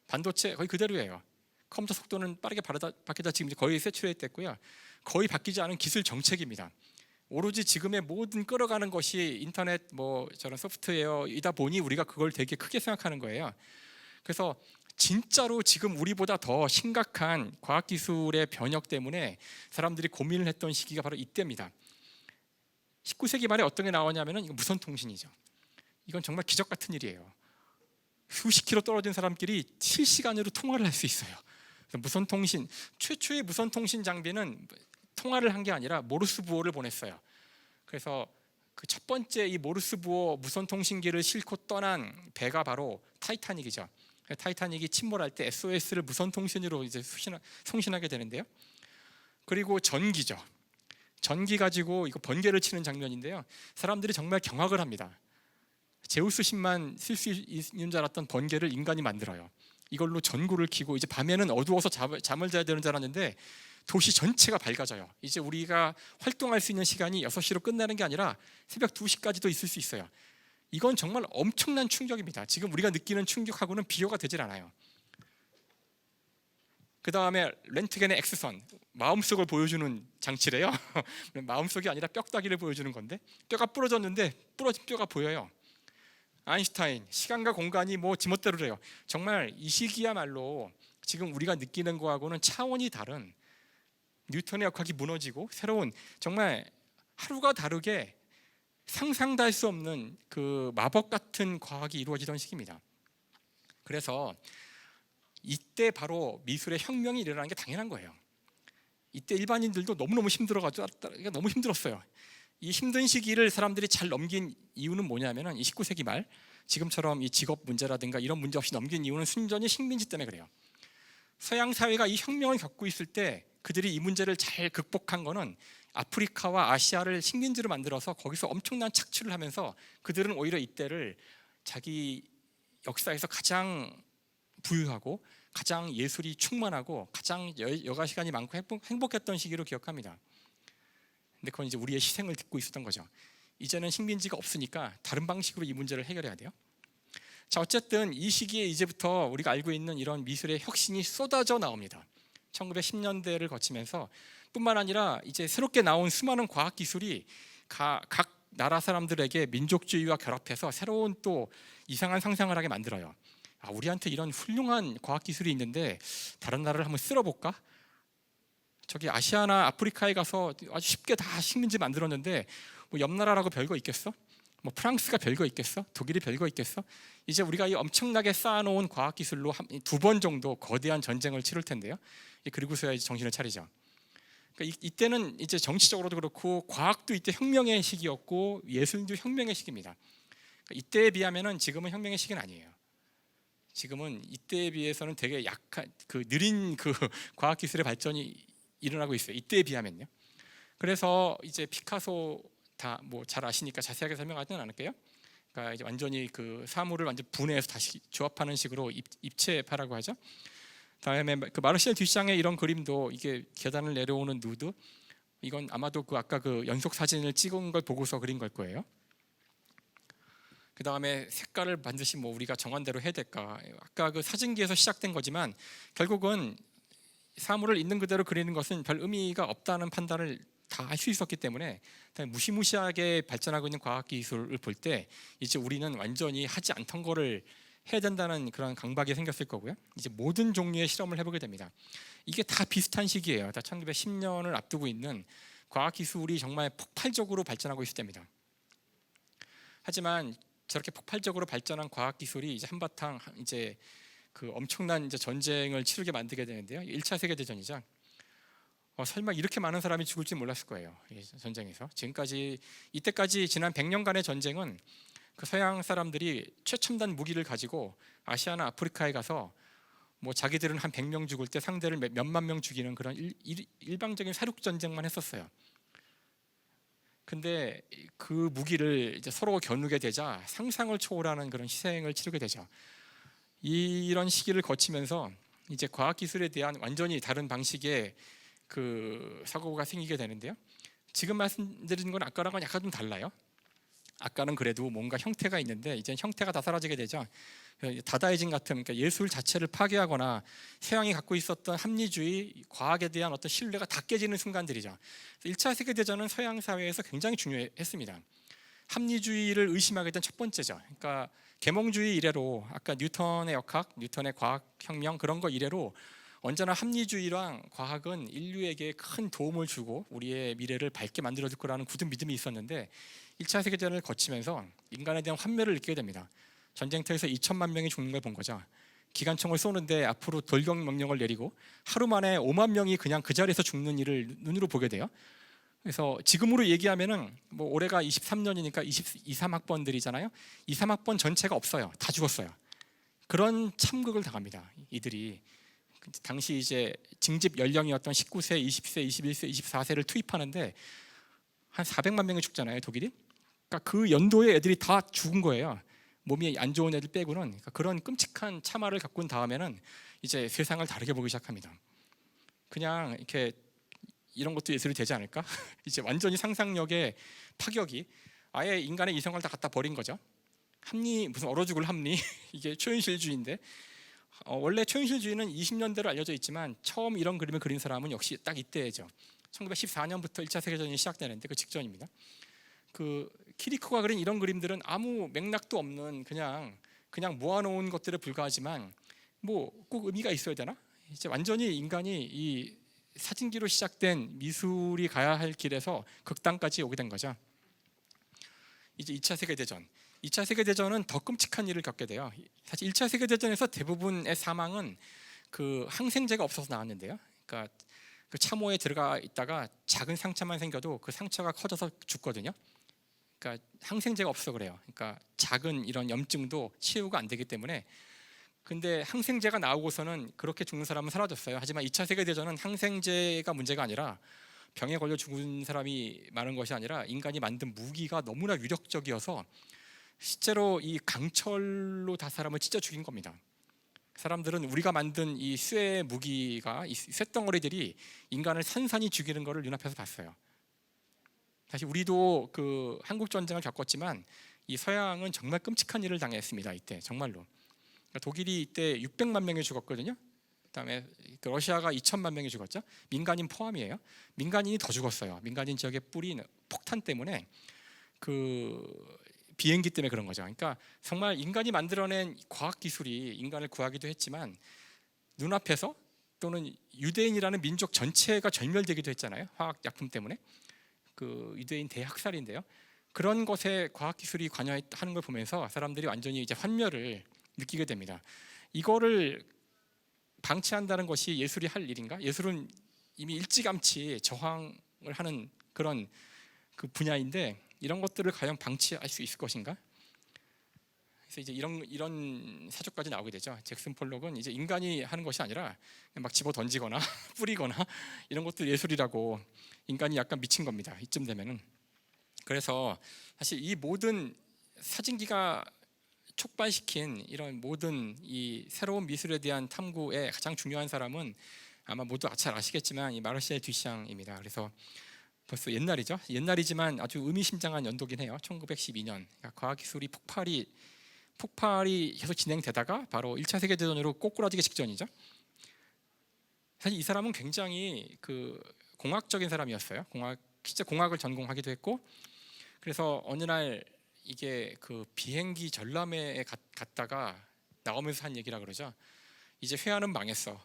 반도체 거의 그대로예요. 컴퓨터 속도는 빠르게 바뀌다 지금 거의 세츄레이트 됐고요. 거의 바뀌지 않은 기술 정책입니다. 오로지 지금의 모든 끌어가는 것이 인터넷 뭐 저런 소프트웨어이다 보니 우리가 그걸 되게 크게 생각하는 거예요. 그래서 진짜로 지금 우리보다 더 심각한 과학기술의 변혁 때문에 사람들이 고민을 했던 시기가 바로 이때입니다. 19세기 말에 어떤 게 나오냐면은 이거 무선통신이죠. 이건 정말 기적 같은 일이에요. 수십 킬로 떨어진 사람끼리 실시간으로 통화를 할 수 있어요. 무선통신 최초의 무선통신 장비는 통화를 한 게 아니라 모르스 부호를 보냈어요. 그래서 그 첫 번째 이 모르스 부호 무선통신기를 싣고 떠난 배가 바로 타이타닉이죠. 타이타닉이 침몰할 때 SOS를 무선통신으로 이제 송신하게 되는데요. 그리고 전기죠. 전기 가지고 이거 번개를 치는 장면인데요. 사람들이 정말 경악을 합니다. 제우스 신만 쓸 수 있는 줄 알았던 번개를 인간이 만들어요. 이걸로 전구를 켜고 이제 밤에는 어두워서 잠을 자야 되는 줄 알았는데 도시 전체가 밝아져요. 이제 우리가 활동할 수 있는 시간이 6시로 끝나는 게 아니라 새벽 2시까지도 있을 수 있어요. 이건 정말 엄청난 충격입니다. 지금 우리가 느끼는 충격하고는 비교가 되질 않아요. 그 다음에 렌트겐의 X선, 마음속을 보여주는 장치래요. 마음속이 아니라 뼈다귀를 보여주는 건데 뼈가 부러졌는데 부러진 뼈가 보여요. 아인슈타인, 시간과 공간이 뭐 지멋대로래요. 정말 이 시기야말로 지금 우리가 느끼는 거하고는 차원이 다른 뉴턴의 역학이 무너지고 새로운 정말 하루가 다르게 상상도 할 수 없는 그 마법 같은 과학이 이루어지던 시기입니다. 그래서 이때 바로 미술의 혁명이 일어나는 게 당연한 거예요. 이때 일반인들도 너무너무 힘들어가지고 너무 힘들었어요. 이 힘든 시기를 사람들이 잘 넘긴 이유는 뭐냐면은 이 19세기 말 지금처럼 이 직업 문제라든가 이런 문제 없이 넘긴 이유는 순전히 식민지 때문에 그래요. 서양 사회가 이 혁명을 겪고 있을 때 그들이 이 문제를 잘 극복한 거는 아프리카와 아시아를 식민지로 만들어서 거기서 엄청난 착취를 하면서 그들은 오히려 이때를 자기 역사에서 가장 부유하고 가장 예술이 충만하고 가장 여가 시간이 많고 행복했던 시기로 기억합니다. 근데 그건 이제 우리의 희생을 딛고 있었던 거죠. 이제는 식민지가 없으니까 다른 방식으로 이 문제를 해결해야 돼요. 자, 어쨌든 이 시기에 이제부터 우리가 알고 있는 이런 미술의 혁신이 쏟아져 나옵니다. 1910년대를 거치면서 뿐만 아니라 이제 새롭게 나온 수많은 과학 기술이 각 나라 사람들에게 민족주의와 결합해서 새로운 또 이상한 상상을 하게 만들어요. 우리한테 이런 훌륭한 과학 기술이 있는데 다른 나라를 한번 쓸어볼까? 저기 아시아나 아프리카에 가서 아주 쉽게 다 식민지 만들었는데 뭐 옆 나라라고 별거 있겠어? 뭐 프랑스가 별거 있겠어? 독일이 별거 있겠어? 이제 우리가 이 엄청나게 쌓아놓은 과학 기술로 2번 정도 거대한 전쟁을 치를 텐데요. 그리고서야 이제 정신을 차리죠. 그러니까 이때는 이제 정치적으로도 그렇고 과학도 이때 혁명의 시기였고 예술도 혁명의 시기입니다. 그러니까 이때에 비하면은 지금은 혁명의 시기는 아니에요. 지금은 이때에 비해서는 되게 약한 그 느린 그 과학 기술의 발전이 일어나고 있어요. 이때에 비하면요. 그래서 이제 피카소 다 뭐 잘 아시니까 자세하게 설명하지는 않을게요. 그러니까 이제 완전히 그 사물을 완전 분해해서 다시 조합하는 식으로 입체파라고 하죠. 다음에 그 마르시엘 듀샹의 이런 그림도 이게 계단을 내려오는 누드, 이건 아마도 그 아까 그 연속 사진을 찍은 걸 보고서 그린 걸 거예요. 그 다음에 색깔을 반드시 뭐 우리가 정한 대로 해야 될까? 아까 그 사진기에서 시작된 거지만 결국은 사물을 있는 그대로 그리는 것은 별 의미가 없다는 판단을 다 할 수 있었기 때문에 무시무시하게 발전하고 있는 과학 기술을 볼 때 이제 우리는 완전히 하지 않던 거를 해야 된다는 그런 강박이 생겼을 거고요. 이제 모든 종류의 실험을 해보게 됩니다. 이게 다 비슷한 시기예요. 다 1910년을 앞두고 있는 과학 기술이 정말 폭발적으로 발전하고 있을 때입니다. 하지만 저렇게 폭발적으로 발전한 과학 기술이 이제 한바탕 이제 그 엄청난 이제 전쟁을 치르게 만들게 되는데요. 1차 세계 대전이죠. 설마 이렇게 많은 사람이 죽을지 몰랐을 거예요. 이 전쟁에서. 지금까지 이때까지 지난 100년간의 전쟁은 그 서양 사람들이 최첨단 무기를 가지고 아시아나 아프리카에 가서 뭐 자기들은 한 100명 죽을 때 상대를 몇만 명 죽이는 그런 일방적인 사륙 전쟁만 했었어요. 근데 그 무기를 이제 서로 겨누게 되자 상상을 초월하는 그런 희생을 치르게 되죠. 이런 시기를 거치면서 이제 과학 기술에 대한 완전히 다른 방식의 그 사고가 생기게 되는데요. 지금 말씀드린 건 아까랑은 약간 좀 달라요. 아까는 그래도 뭔가 형태가 있는데 이제 형태가 다 사라지게 되죠. 다다이즘 같은, 그러니까 예술 자체를 파괴하거나 서양이 갖고 있었던 합리주의, 과학에 대한 어떤 신뢰가 다 깨지는 순간들이죠. 1차 세계대전은 서양 사회에서 굉장히 중요했습니다. 합리주의를 의심하게 된 첫 번째죠. 그러니까 계몽주의 이래로 아까 뉴턴의 역학, 뉴턴의 과학혁명 그런 거 이래로 언제나 합리주의랑 과학은 인류에게 큰 도움을 주고 우리의 미래를 밝게 만들어줄 거라는 굳은 믿음이 있었는데 1차 세계대전을 거치면서 인간에 대한 환멸을 느끼게 됩니다. 전쟁터에서 2천만 명이 죽는 걸 본 거죠. 기관총을 쏘는데 앞으로 돌격 명령을 내리고 하루 만에 5만 명이 그냥 그 자리에서 죽는 일을 눈으로 보게 돼요. 그래서 지금으로 얘기하면은 뭐 올해가 23년이니까 23학번들이잖아요. 23학번 전체가 없어요. 다 죽었어요. 그런 참극을 당합니다. 이들이 당시 이제 징집 연령이었던 19세, 20세, 21세, 24세를 투입하는데 한 400만 명이 죽잖아요, 독일이. 그러니까 그 연도에 애들이 다 죽은 거예요. 몸이 안 좋은 애들 빼고는. 그러니까 그런 끔찍한 참화를 겪은 다음에는 이제 세상을 다르게 보기 시작합니다. 그냥 이렇게 이런 것도 예술이 되지 않을까? 이제 완전히 상상력의 파격이 아예 인간의 이성을 다 갖다 버린 거죠. 합리, 무슨 얼어 죽을 합리 이게 초현실주의인데 원래 초현실주의는 20년대로 알려져 있지만 처음 이런 그림을 그린 사람은 역시 딱 이때죠. 1914년부터 1차 세계대전이 시작되는데 그 직전입니다. 그 키리코가 그린 이런 그림들은 아무 맥락도 없는 그냥 모아놓은 것들에 불과하지만 뭐 꼭 의미가 있어야 되나? 이제 완전히 인간이 이 사진기로 시작된 미술이 가야 할 길에서 극단까지 오게 된 거죠. 이제 2차 세계대전. 2차 세계대전은 더 끔찍한 일을 겪게 돼요. 사실 1차 세계대전에서 대부분의 사망은 그 항생제가 없어서 나왔는데요. 그러니까 그 참호에 들어가 있다가 작은 상처만 생겨도 그 상처가 커져서 죽거든요. 그러니까 항생제가 없어 그래요. 그러니까 작은 이런 염증도 치유가 안 되기 때문에. 근데 항생제가 나오고서는 그렇게 죽는 사람은 사라졌어요. 하지만 2차 세계대전은 항생제가 문제가 아니라 병에 걸려 죽은 사람이 많은 것이 아니라 인간이 만든 무기가 너무나 위력적이어서 실제로 이 강철로 다 사람을 찢어 죽인 겁니다. 사람들은 우리가 만든 이 쇠 무기가, 이 쇳덩어리들이 인간을 산산이 죽이는 것을 눈앞에서 봤어요. 사실 우리도 그 한국 전쟁을 겪었지만 이 서양은 정말 끔찍한 일을 당했습니다. 이때 정말로. 그러니까 독일이 이때 600만 명이 죽었거든요. 그다음에 러시아가 2천만 명이 죽었죠. 민간인 포함이에요. 민간인이 더 죽었어요. 민간인 지역에 뿌린 폭탄 때문에 그 비행기 때문에 그런 거죠. 그러니까 정말 인간이 만들어낸 과학 기술이 인간을 구하기도 했지만 눈앞에서 또는 유대인이라는 민족 전체가 절멸되기도 했잖아요. 화학 약품 때문에. 그 유대인 대학살인데요. 그런 것에 과학기술이 관여하는 걸 보면서 사람들이 완전히 이제 환멸을 느끼게 됩니다. 이거를 방치한다는 것이 예술이 할 일인가? 예술은 이미 일찌감치 저항을 하는 그런 그 분야인데 이런 것들을 과연 방치할 수 있을 것인가? 그래서 이제 이런 사조까지 나오게 되죠. 잭슨 폴록은 이제 인간이 하는 것이 아니라 막 집어 던지거나 뿌리거나 이런 것들 예술이라고 인간이 약간 미친 겁니다. 이쯤 되면은. 그래서 사실 이 모든 사진기가 촉발시킨 이런 모든 이 새로운 미술에 대한 탐구의 가장 중요한 사람은 아마 모두 잘 아시겠지만 이 마르셀 듀샹입니다. 그래서 벌써 옛날이죠. 옛날이지만 아주 의미심장한 연도긴 해요. 1912년. 그러니까 과학기술이 폭발이 계속 진행되다가 바로 1차 세계대전으로 꼬꾸라지기 직전이죠. 사실 이 사람은 굉장히 그 공학적인 사람이었어요. 실제 공학을 전공하기도 했고, 그래서 어느 날 이게 그 비행기 전람회에 갔다가 나오면서 한 얘기라 그러죠. 이제 회화는 망했어.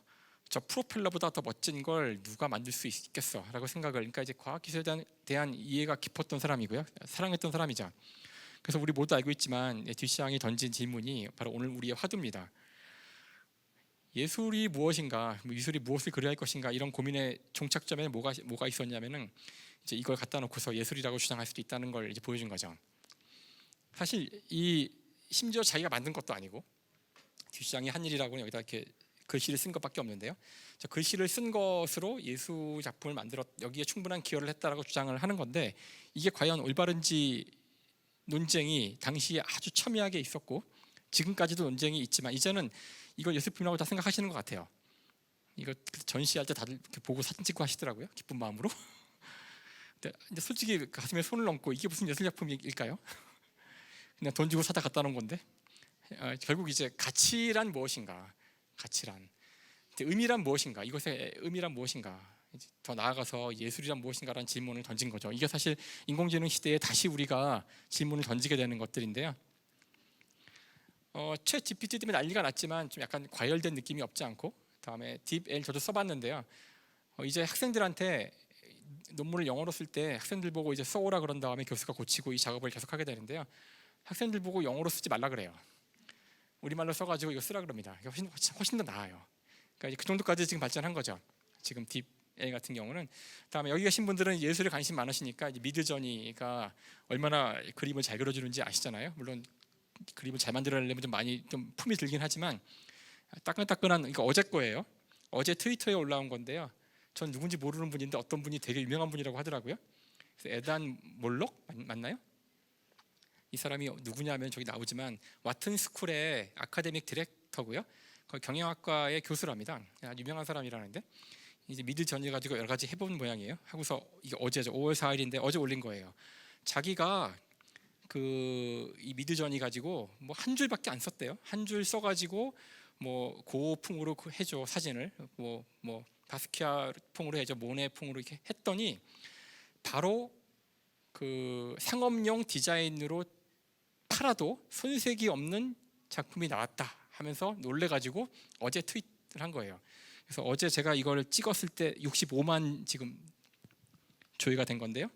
저 프로펠러보다 더 멋진 걸 누가 만들 수 있겠어라고 생각을. 그러니까 이제 과학기술에 대한 이해가 깊었던 사람이고요. 사랑했던 사람이죠. 그래서 우리 모두 알고 있지만 듀샹이 던진 질문이 바로 오늘 우리의 화두입니다. 예술이 무엇인가, 미술이 무엇을 그려야 할 것인가, 이런 고민의 종착점에 뭐가 있었냐면은 이제 이걸 갖다 놓고서 예술이라고 주장할 수도 있다는 걸 이제 보여준 거죠. 사실 심지어 자기가 만든 것도 아니고 듀샹이 한 일이라고는 여기다 이렇게 글씨를 쓴 것밖에 없는데요. 저 글씨를 쓴 것으로 예술 작품을 여기에 충분한 기여를 했다라고 주장을 하는 건데, 이게 과연 올바른지 논쟁이 당시에 아주 첨예하게 있었고 지금까지도 논쟁이 있지만 이제는 이걸 예술품이라고 다 생각하시는 것 같아요. 이거 전시할 때 다들 이렇게 보고 사진 찍고 하시더라고요. 기쁜 마음으로. 근데 솔직히 가슴에 손을 얹고 이게 무슨 예술 작품일까요? 그냥 돈 주고 사다 갖다 놓은 건데, 결국 이제 가치란 무엇인가, 가치란 의미란 무엇인가, 이것의 의미란 무엇인가, 더 나아가서 예술이란 무엇인가라는 질문을 던진 거죠. 이게 사실 인공지능 시대에 다시 우리가 질문을 던지게 되는 것들인데요. 챗 GPT 때문에 난리가 났지만 좀 약간 과열된 느낌이 없지 않고, 다음에 딥L 저도 써봤는데요. 이제 학생들한테 논문을 영어로 쓸 때 학생들 보고 이제 써오라 그런 다음에 교수가 고치고 이 작업을 계속하게 되는데요. 학생들 보고 영어로 쓰지 말라 그래요. 우리말로 써가지고 이거 쓰라 그럽니다. 훨씬 더 나아요. 그러니까 그 정도까지 지금 발전한 거죠. 지금 딥L 같은 경우는. 다음에 여기 계신 분들은 예술에 관심 많으시니까 이제 미드저니가 얼마나 그림을 잘 그려주는지 아시잖아요. 물론 그림을 잘 만들어내려면 좀 품이 들긴 하지만 따끈따끈한, 이거 어제 거예요. 어제 트위터에 올라온 건데요. 전 누군지 모르는 분인데 어떤 분이 되게 유명한 분이라고 하더라고요. 그래서 에단 몰록 맞나요? 이 사람이 누구냐면 저기 나오지만 와튼 스쿨의 아카데믹 디렉터고요. 거기 경영학과의 교수랍니다. 아주 유명한 사람이라는데 이제 미드저니 가지고 여러 가지 해본 모양이에요. 하고서 이게 어제죠. 5월 4일인데 어제 올린 거예요. 자기가 이 미드저니 가지고 뭐 한 줄밖에 안 썼대요. 한 줄 써가지고 뭐 고풍으로 해줘 사진을 뭐 바스키아 풍으로 해줘, 모네 풍으로 이렇게 했더니 바로 그 상업용 디자인으로 팔아도 손색이 없는 작품이 나왔다 하면서 놀래가지고 어제 트윗을 한 거예요. 그래서 어제 제가 이걸 찍었을 때 65만 지금 조회가 된 건데요.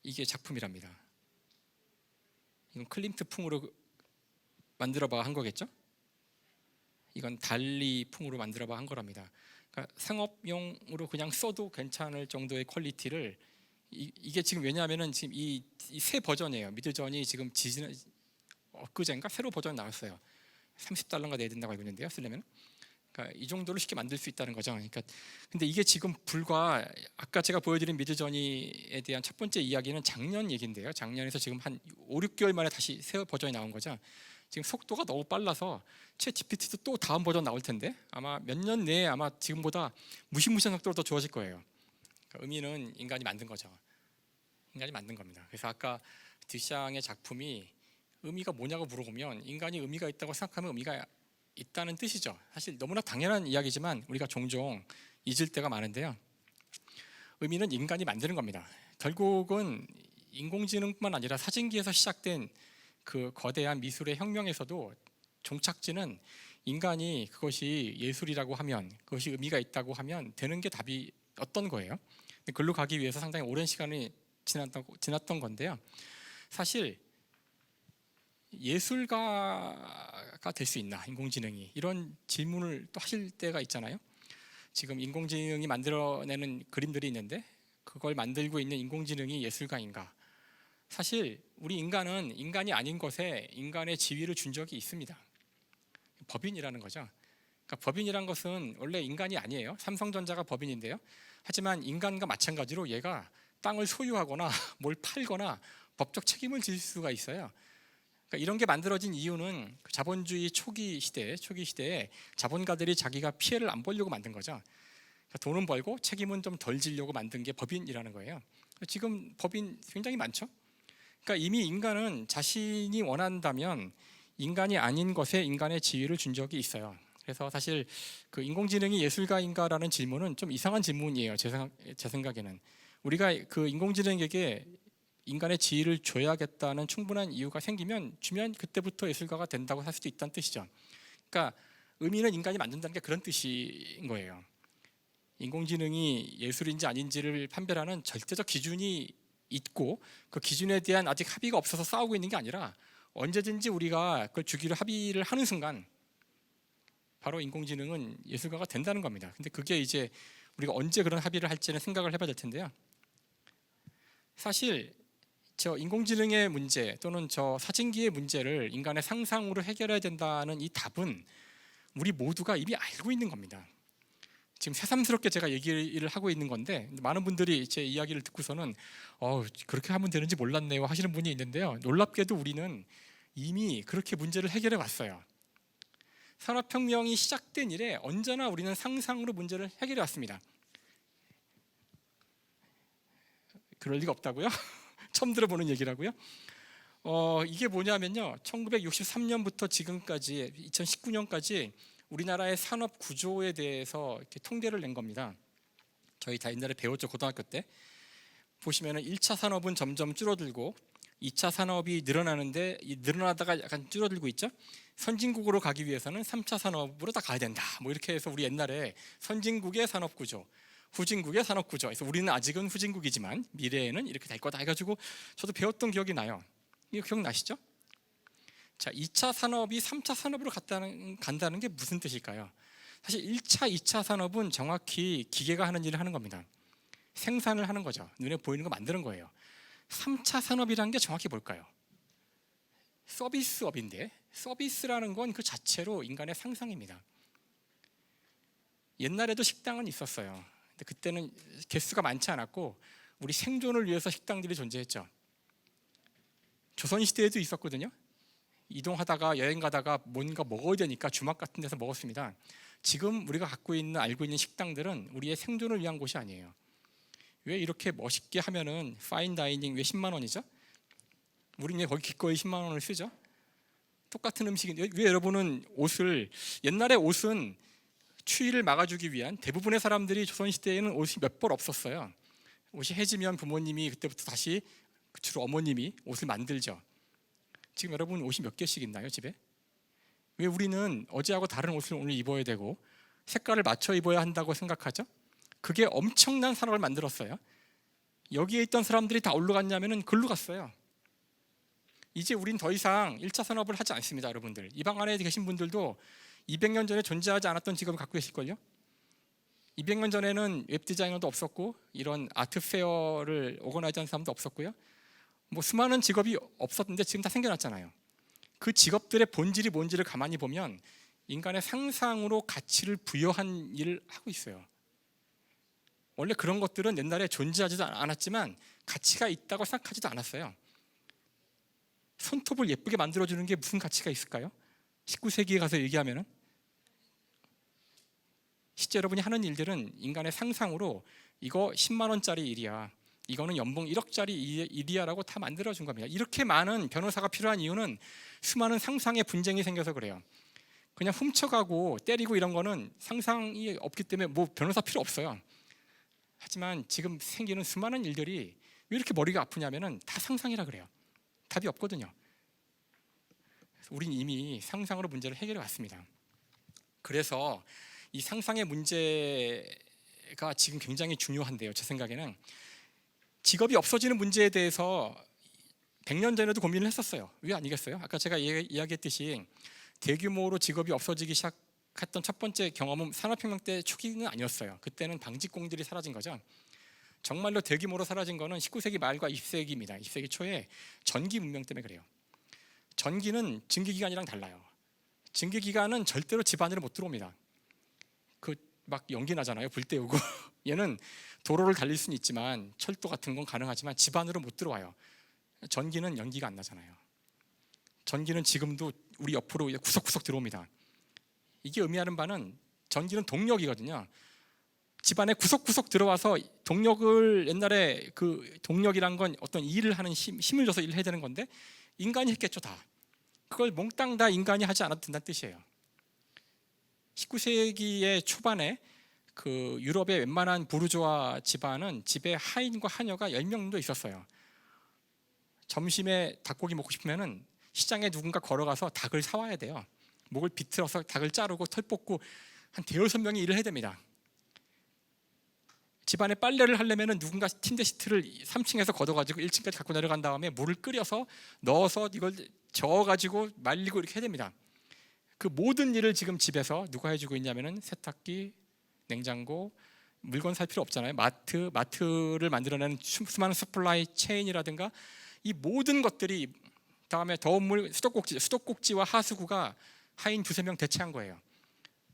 이게 작품이랍니다. 이건 클림트 풍으로 만들어봐 한 거겠죠? 이건 달리 풍으로 만들어봐 한 거랍니다. 그러니까 상업용으로 그냥 써도 괜찮을 정도의 퀄리티를 이게 지금 왜냐하면은 지금 이 새 버전이에요. 미드저니 지금 엊그제인가 새로 버전 나왔어요. $30가 내야 된다고 알고 있는데요. 쓰려면. 그러니까 이 정도로 쉽게 만들 수 있다는 거죠. 그러니까 근데 이게 지금 불과 아까 제가 보여드린 미드저니에 대한 첫 번째 이야기는 작년 얘기인데요. 작년에서 지금 한 5, 6개월 만에 다시 새 버전이 나온 거죠. 지금 속도가 너무 빨라서 챗 GPT도 또 다음 버전 나올 텐데 아마 몇 년 내에 아마 지금보다 무시무시한 속도로 더 좋아질 거예요. 그러니까 의미는 인간이 만든 거죠. 인간이 만든 겁니다. 그래서 아까 듀샹의 작품이 의미가 뭐냐고 물어보면 인간이 의미가 있다고 생각하면 의미가 있다는 뜻이죠. 사실 너무나 당연한 이야기지만 우리가 종종 잊을 때가 많은데요. 의미는 인간이 만드는 겁니다. 결국은 인공지능뿐만 아니라 사진기에서 시작된 그 거대한 미술의 혁명에서도 종착지는 인간이 그것이 예술이라고 하면, 그것이 의미가 있다고 하면 되는 게 답이 어떤 거예요. 글로 가기 위해서 상당히 오랜 시간이 지났던 건데요. 사실 예술가가 될 수 있나, 인공지능이, 이런 질문을 또 하실 때가 있잖아요. 지금 인공지능이 만들어내는 그림들이 있는데 그걸 만들고 있는 인공지능이 예술가인가? 사실 우리 인간은 인간이 아닌 것에 인간의 지위를 준 적이 있습니다. 법인이라는 거죠. 그러니까 법인이란 것은 원래 인간이 아니에요. 삼성전자가 법인인데요. 하지만 인간과 마찬가지로 얘가 땅을 소유하거나 뭘 팔거나 법적 책임을 질 수가 있어요. 그러니까 이런 게 만들어진 이유는 자본주의 초기 시대에 자본가들이 자기가 피해를 안 보려고 만든 거죠. 그러니까 돈은 벌고 책임은 좀 덜 지려고 만든 게 법인이라는 거예요. 지금 법인 굉장히 많죠. 그러니까 이미 인간은 자신이 원한다면 인간이 아닌 것에 인간의 지위를 준 적이 있어요. 그래서 사실 그 인공지능이 예술가인가라는 질문은 좀 이상한 질문이에요. 제 생각에는 우리가 그 인공지능에게 인간의 지위를 줘야겠다는 충분한 이유가 주면 그때부터 예술가가 된다고 할 수도 있다는 뜻이죠. 그러니까 의미는 인간이 만든다는 게 그런 뜻인 거예요. 인공지능이 예술인지 아닌지를 판별하는 절대적 기준이 있고 그 기준에 대한 아직 합의가 없어서 싸우고 있는 게 아니라 언제든지 우리가 그걸 주기로 합의를 하는 순간 바로 인공지능은 예술가가 된다는 겁니다. 근데 그게 이제 우리가 언제 그런 합의를 할지는 생각을 해봐야 될 텐데요. 사실 저 인공지능의 문제 또는 저 사진기의 문제를 인간의 상상으로 해결해야 된다는 이 답은 우리 모두가 이미 알고 있는 겁니다. 지금 새삼스럽게 제가 얘기를 하고 있는 건데 많은 분들이 제 이야기를 듣고서는 그렇게 하면 되는지 몰랐네요 하시는 분이 있는데요. 놀랍게도 우리는 이미 그렇게 문제를 해결해 왔어요. 산업혁명이 시작된 이래 언제나 우리는 상상으로 문제를 해결해 왔습니다. 그럴 리가 없다고요? 처음 들어보는 얘기라고요? 이게 뭐냐면요, 1963년부터 지금까지 2019년까지 우리나라의 산업 구조에 대해서 이렇게 통계를 낸 겁니다. 저희 다 옛날에 배웠죠, 고등학교 때. 보시면은 1차 산업은 점점 줄어들고 2차 산업이 늘어나는데 늘어나다가 약간 줄어들고 있죠. 선진국으로 가기 위해서는 3차 산업으로 다 가야 된다. 뭐 이렇게 해서 우리 옛날에 선진국의 산업 구조, 후진국의 산업 구조. 그래서 우리는 아직은 후진국이지만 미래에는 이렇게 될 거다 해가지고 저도 배웠던 기억이 나요. 이거 기억나시죠? 자, 2차 산업이 3차 산업으로 간다는 게 무슨 뜻일까요? 사실 1차, 2차 산업은 정확히 기계가 하는 일을 하는 겁니다. 생산을 하는 거죠. 눈에 보이는 거 만드는 거예요. 3차 산업이라는 게 정확히 뭘까요? 서비스업인데 서비스라는 건 그 자체로 인간의 상상입니다. 옛날에도 식당은 있었어요. 근데 그때는 개수가 많지 않았고 우리 생존을 위해서 식당들이 존재했죠. 조선시대에도 있었거든요. 이동하다가 여행 가다가 뭔가 먹어야 되니까 주막 같은 데서 먹었습니다. 지금 우리가 알고 있는 식당들은 우리의 생존을 위한 곳이 아니에요. 왜 이렇게 멋있게 하면은 파인 다이닝 왜 10만 원이죠? 우리는 왜 거기 기꺼이 10만 원을 쓰죠? 똑같은 음식인데 왜 여러분은 옛날에 옷은 추위를 막아주기 위한 대부분의 사람들이 조선시대에는 옷이 몇 벌 없었어요. 옷이 해지면 부모님이 그때부터 다시 주로 어머님이 옷을 만들죠. 지금 여러분 옷이 몇 개씩 있나요, 집에? 왜 우리는 어제하고 다른 옷을 오늘 입어야 되고 색깔을 맞춰 입어야 한다고 생각하죠? 그게 엄청난 산업을 만들었어요. 여기에 있던 사람들이 다 어디로 갔냐면은 글로 갔어요. 이제 우린 더 이상 1차 산업을 하지 않습니다, 여러분들. 이 방 안에 계신 분들도 200년 전에 존재하지 않았던 직업을 갖고 계실걸요? 200년 전에는 웹디자이너도 없었고 이런 아트 페어를 오거나이즈하는 사람도 없었고요. 뭐 수많은 직업이 없었는데 지금 다 생겨났잖아요. 그 직업들의 본질이 뭔지를 가만히 보면 인간의 상상으로 가치를 부여한 일을 하고 있어요. 원래 그런 것들은 옛날에 존재하지도 않았지만 가치가 있다고 생각하지도 않았어요. 손톱을 예쁘게 만들어주는 게 무슨 가치가 있을까요? 19세기에 가서 얘기하면은 실제 여러분이 하는 일들은 인간의 상상으로 이거 10만 원짜리 일이야, 이거는 연봉 1억짜리 일이야라고 다 만들어준 겁니다. 이렇게 많은 변호사가 필요한 이유는 수많은 상상의 분쟁이 생겨서 그래요. 그냥 훔쳐가고 때리고 이런 거는 상상이 없기 때문에 뭐 변호사 필요 없어요. 하지만 지금 생기는 수많은 일들이 왜 이렇게 머리가 아프냐면은 다 상상이라 그래요. 답이 없거든요. 우린 이미 상상으로 문제를 해결해 왔습니다. 그래서 이 상상의 문제가 지금 굉장히 중요한데요, 제 생각에는. 직업이 없어지는 문제에 대해서 100년 전에도 고민을 했었어요. 왜 아니겠어요? 아까 제가 이야기했듯이 대규모로 직업이 없어지기 시작했던 첫 번째 경험은 산업혁명 때 초기는 아니었어요. 그때는 방직공들이 사라진 거죠. 정말로 대규모로 사라진 거는 19세기 말과 20세기입니다. 20세기 초에 전기 문명 때문에 그래요. 전기는 증기기관이랑 달라요. 증기기관은 절대로 집 안으로 못 들어옵니다. 그 막 연기 나잖아요. 불 때우고. 얘는 도로를 달릴 수는 있지만 철도 같은 건 가능하지만 집 안으로 못 들어와요. 전기는 연기가 안 나잖아요. 전기는 지금도 우리 옆으로 구석구석 들어옵니다. 이게 의미하는 바는 전기는 동력이거든요. 집안에 구석구석 들어와서 동력을, 옛날에 그 동력이란 건 어떤 일을 하는 힘을 줘서 일을 해야 되는 건데 인간이 했겠죠. 다 그걸 몽땅 다 인간이 하지 않아도 된다는 뜻이에요. 19세기의 초반에 그 유럽의 웬만한 부르주아 집안은 집에 하인과 하녀가 10명 정도 있었어요. 점심에 닭고기 먹고 싶으면은 시장에 누군가 걸어가서 닭을 사와야 돼요. 목을 비틀어서 닭을 자르고 털 뽑고 한 대여섯 명이 일을 해야 됩니다. 집안에 빨래를 하려면 누군가 침대 시트를 3층에서 걷어가지고 1층까지 갖고 내려간 다음에 물을 끓여서 넣어서 이걸 저어가지고 말리고 이렇게 해야 됩니다. 그 모든 일을 지금 집에서 누가 해주고 있냐면은 세탁기, 냉장고, 물건 살 필요 없잖아요. 마트를 만들어내는 수많은 서플라이 체인이라든가 이 모든 것들이, 다음에 더운 물, 수도꼭지와 하수구가 하인 2-3명 대체한 거예요.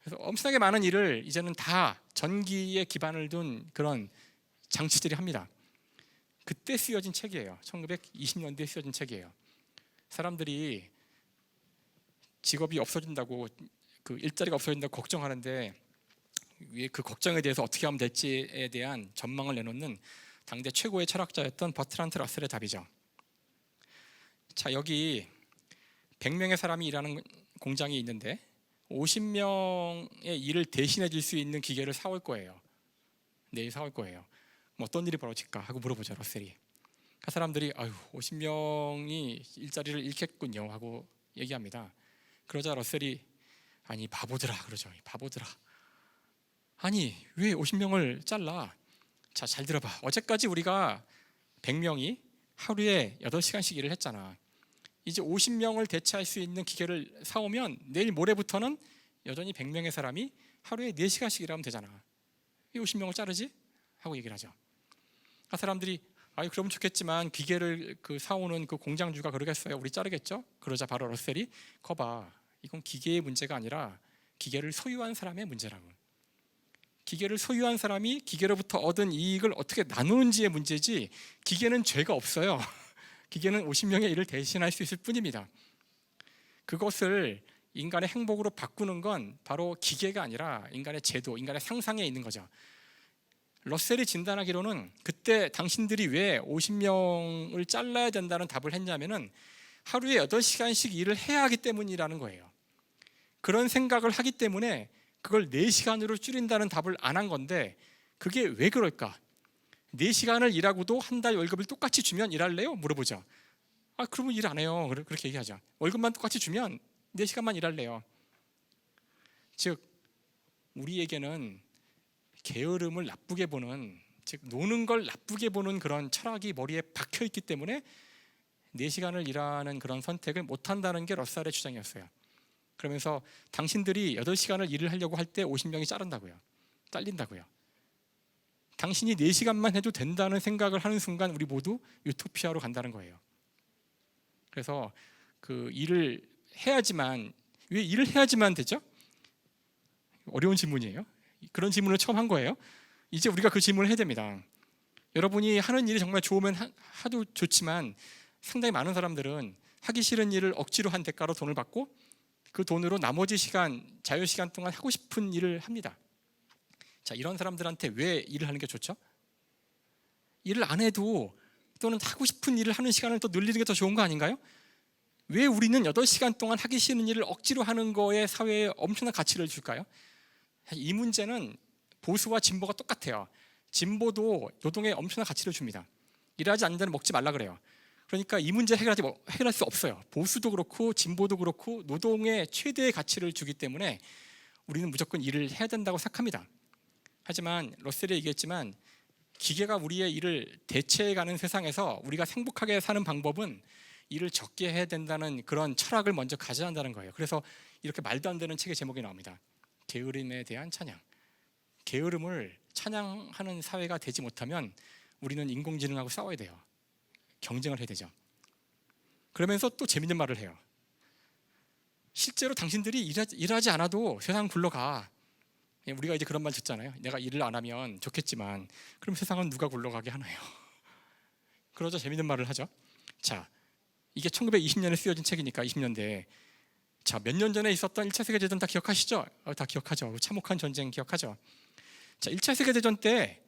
그래서 엄청나게 많은 일을 이제는 다 전기에 기반을 둔 그런 장치들이 합니다. 그때 쓰여진 책이에요. 1920년대에 쓰여진 책이에요. 사람들이 직업이 없어진다고, 그 일자리가 없어진다고 걱정하는데 그 걱정에 대해서 어떻게 하면 될지에 대한 전망을 내놓는 당대 최고의 철학자였던 버트란트 러셀의 답이죠. 자, 여기 100명의 사람이 일하는 공장이 있는데 50명의 일을 대신해 줄 수 있는 기계를 사올 거예요. 내일 사올 거예요. 그럼 어떤 일이 벌어질까 하고 물어보죠, 러셀이. 그 사람들이 50명이 일자리를 잃겠군요 하고 얘기합니다. 그러자 러셀이 아니 바보들아 그러죠. 바보들아. 아니 왜 50명을 잘라? 자, 잘 들어봐. 어제까지 우리가 100명이 하루에 8시간씩 일을 했잖아. 이제 50명을 대체할 수 있는 기계를 사오면 내일 모레부터는 여전히 100명의 사람이 하루에 4시간씩 일하면 되잖아. 왜 50명을 자르지? 하고 얘기를 하죠. 그 사람들이 그러면 좋겠지만 기계를 사오는 그 공장주가 그러겠어요? 우리 자르겠죠? 그러자 바로 러셀이 거봐, 이건 기계의 문제가 아니라 기계를 소유한 사람의 문제라고. 기계를 소유한 사람이 기계로부터 얻은 이익을 어떻게 나누는지의 문제지 기계는 죄가 없어요. 기계는 50명의 일을 대신할 수 있을 뿐입니다. 그것을 인간의 행복으로 바꾸는 건 바로 기계가 아니라 인간의 제도, 인간의 상상에 있는 거죠. 러셀이 진단하기로는 그때 당신들이 왜 50명을 잘라야 된다는 답을 했냐면은 하루에 8시간씩 일을 해야 하기 때문이라는 거예요. 그런 생각을 하기 때문에 그걸 4시간으로 줄인다는 답을 안 한 건데 그게 왜 그럴까? 4시간을 일하고도 한 달 월급을 똑같이 주면 일할래요? 물어보죠. 그러면 일 안 해요. 그렇게 얘기하죠. 월급만 똑같이 주면 4시간만 일할래요. 즉 우리에게는 게으름을 나쁘게 보는, 즉 노는 걸 나쁘게 보는 그런 철학이 머리에 박혀 있기 때문에 4시간을 일하는 그런 선택을 못한다는 게 러셀의 주장이었어요. 그러면서 당신들이 8시간을 일을 하려고 할 때 50명이 잘린다고요. 당신이 4시간만 해도 된다는 생각을 하는 순간 우리 모두 유토피아로 간다는 거예요. 그래서 그 일을 해야지만, 왜 일을 해야지만 되죠? 어려운 질문이에요. 그런 질문을 처음 한 거예요. 이제 우리가 그 질문을 해야 됩니다. 여러분이 하는 일이 정말 좋으면 하도 좋지만 상당히 많은 사람들은 하기 싫은 일을 억지로 한 대가로 돈을 받고 그 돈으로 나머지 시간, 자유시간 동안 하고 싶은 일을 합니다. 자, 이런 사람들한테 왜 일을 하는 게 좋죠? 일을 안 해도 또는 하고 싶은 일을 하는 시간을 또 늘리는 게 더 좋은 거 아닌가요? 왜 우리는 8시간 동안 하기 싫은 일을 억지로 하는 거에 사회에 엄청난 가치를 줄까요? 이 문제는 보수와 진보가 똑같아요. 진보도 노동에 엄청난 가치를 줍니다. 일하지 않는 데는 먹지 말라 그래요. 그러니까 이 문제 해결할 수 없어요. 보수도 그렇고 진보도 그렇고 노동에 최대의 가치를 주기 때문에 우리는 무조건 일을 해야 된다고 생각합니다. 하지만 러셀이 얘기했지만 기계가 우리의 일을 대체해가는 세상에서 우리가 행복하게 사는 방법은 일을 적게 해야 된다는 그런 철학을 먼저 가져야 한다는 거예요. 그래서 이렇게 말도 안 되는 책의 제목이 나옵니다. 게으름에 대한 찬양. 게으름을 찬양하는 사회가 되지 못하면 우리는 인공지능하고 싸워야 돼요. 경쟁을 해야 되죠. 그러면서 또 재밌는 말을 해요. 실제로 당신들이 일하지 않아도 세상 굴러가. 우리가 이제 그런 말 듣잖아요. 내가 일을 안 하면 좋겠지만 그럼 세상은 누가 굴러가게 하나요? 그러자 재밌는 말을 하죠. 자, 이게 1920년에 쓰여진 책이니까 20년대. 자, 몇 년 전에 있었던 1차 세계대전 다 기억하시죠? 다 기억하죠. 참혹한 전쟁 기억하죠. 자, 1차 세계대전 때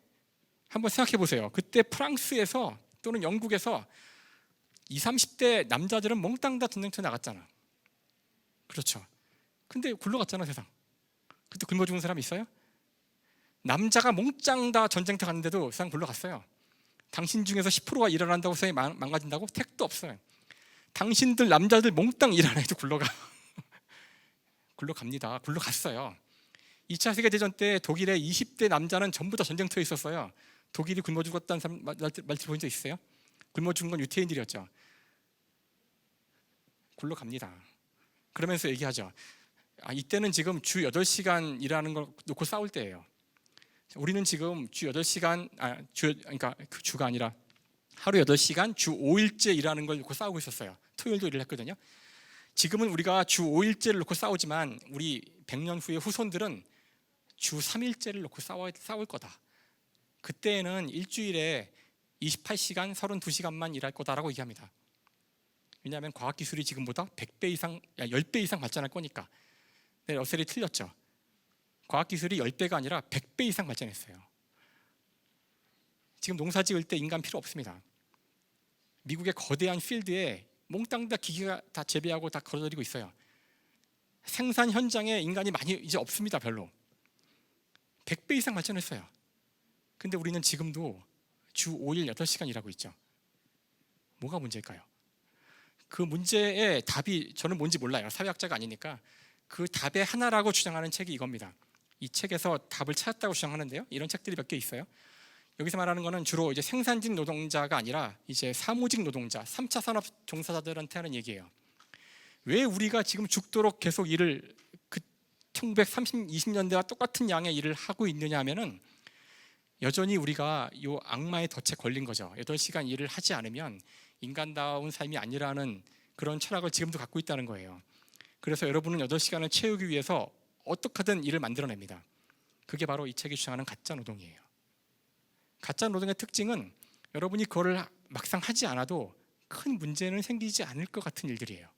한번 생각해 보세요. 그때 프랑스에서 또는 영국에서 20, 30대 남자들은 몽땅 다 전쟁터에 나갔잖아. 그렇죠. 근데 굴러갔잖아, 세상. 그때 굶어 죽은 사람 있어요? 남자가 몽땅 다 전쟁터 갔는데도 세상 굴러갔어요. 당신 중에서 10%가 일 안 한다고 세상이 망가진다고? 택도 없어요. 당신들 남자들 몽땅 일 안 해도 굴러가. 굴러갑니다. 굴러갔어요. 2차 세계대전 때 독일의 20대 남자는 전부 다 전쟁터에 있었어요. 독일이 굶어 죽었다는 말씀 본 적 있어요? 굶어 죽은 건 유태인들이었죠. 굴러갑니다. 그러면서 얘기하죠. 이때는 지금 주 8시간 일하는 걸 놓고 싸울 때예요. 우리는 지금 주 8시간, 그러니까 그 주가 아니라 하루 8시간 주 5일째 일하는 걸 놓고 싸우고 있었어요. 토요일도 일을 했거든요. 지금은 우리가 주 5일째를 놓고 싸우지만 우리 100년 후의 후손들은 주 3일째를 놓고 싸울 거다. 그때에는 일주일에 28시간, 32시간만 일할 거다라고 얘기합니다. 왜냐하면 과학기술이 지금보다 100배 이상, 10배 이상 발전할 거니까. 네, 러셀이 틀렸죠. 과학기술이 10배가 아니라 100배 이상 발전했어요. 지금 농사 지을 때 인간 필요 없습니다. 미국의 거대한 필드에 몽땅 다 기계가 다 재배하고 다 걸어들이고 있어요. 생산 현장에 인간이 많이 이제 없습니다. 별로. 100배 이상 발전했어요. 근데 우리는 지금도 주 5일 8시간 일하고 있죠. 뭐가 문제일까요? 그 문제의 답이 저는 뭔지 몰라요. 사회학자가 아니니까. 그 답의 하나라고 주장하는 책이 이겁니다. 이 책에서 답을 찾았다고 주장하는데요. 이런 책들이 몇 개 있어요. 여기서 말하는 거는 주로 이제 생산직 노동자가 아니라 이제 사무직 노동자, 3차 산업 종사자들한테 하는 얘기예요. 왜 우리가 지금 죽도록 계속 일을 1920년대와 똑같은 양의 일을 하고 있느냐 하면은 여전히 우리가 이 악마의 덫에 걸린 거죠. 8시간 일을 하지 않으면 인간다운 삶이 아니라는 그런 철학을 지금도 갖고 있다는 거예요. 그래서 여러분은 8시간을 채우기 위해서 어떻게 하든 일을 만들어냅니다. 그게 바로 이 책이 주장하는 가짜 노동이에요. 가짜 노동의 특징은 여러분이 그거를 막상 하지 않아도 큰 문제는 생기지 않을 것 같은 일들이에요.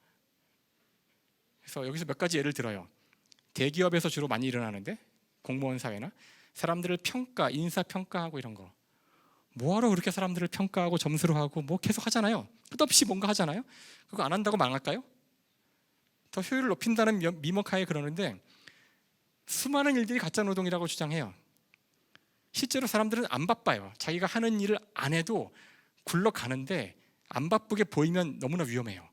그래서 여기서 몇 가지 예를 들어요. 대기업에서 주로 많이 일어나는데 공무원 사회나 사람들을 인사평가하고 이런 거. 뭐하러 그렇게 사람들을 평가하고 점수로 하고 뭐 계속 하잖아요. 끝없이 뭔가 하잖아요. 그거 안 한다고 망할까요? 더 효율을 높인다는 미목하에 그러는데 수많은 일들이 가짜 노동이라고 주장해요. 실제로 사람들은 안 바빠요. 자기가 하는 일을 안 해도 굴러가는데 안 바쁘게 보이면 너무나 위험해요.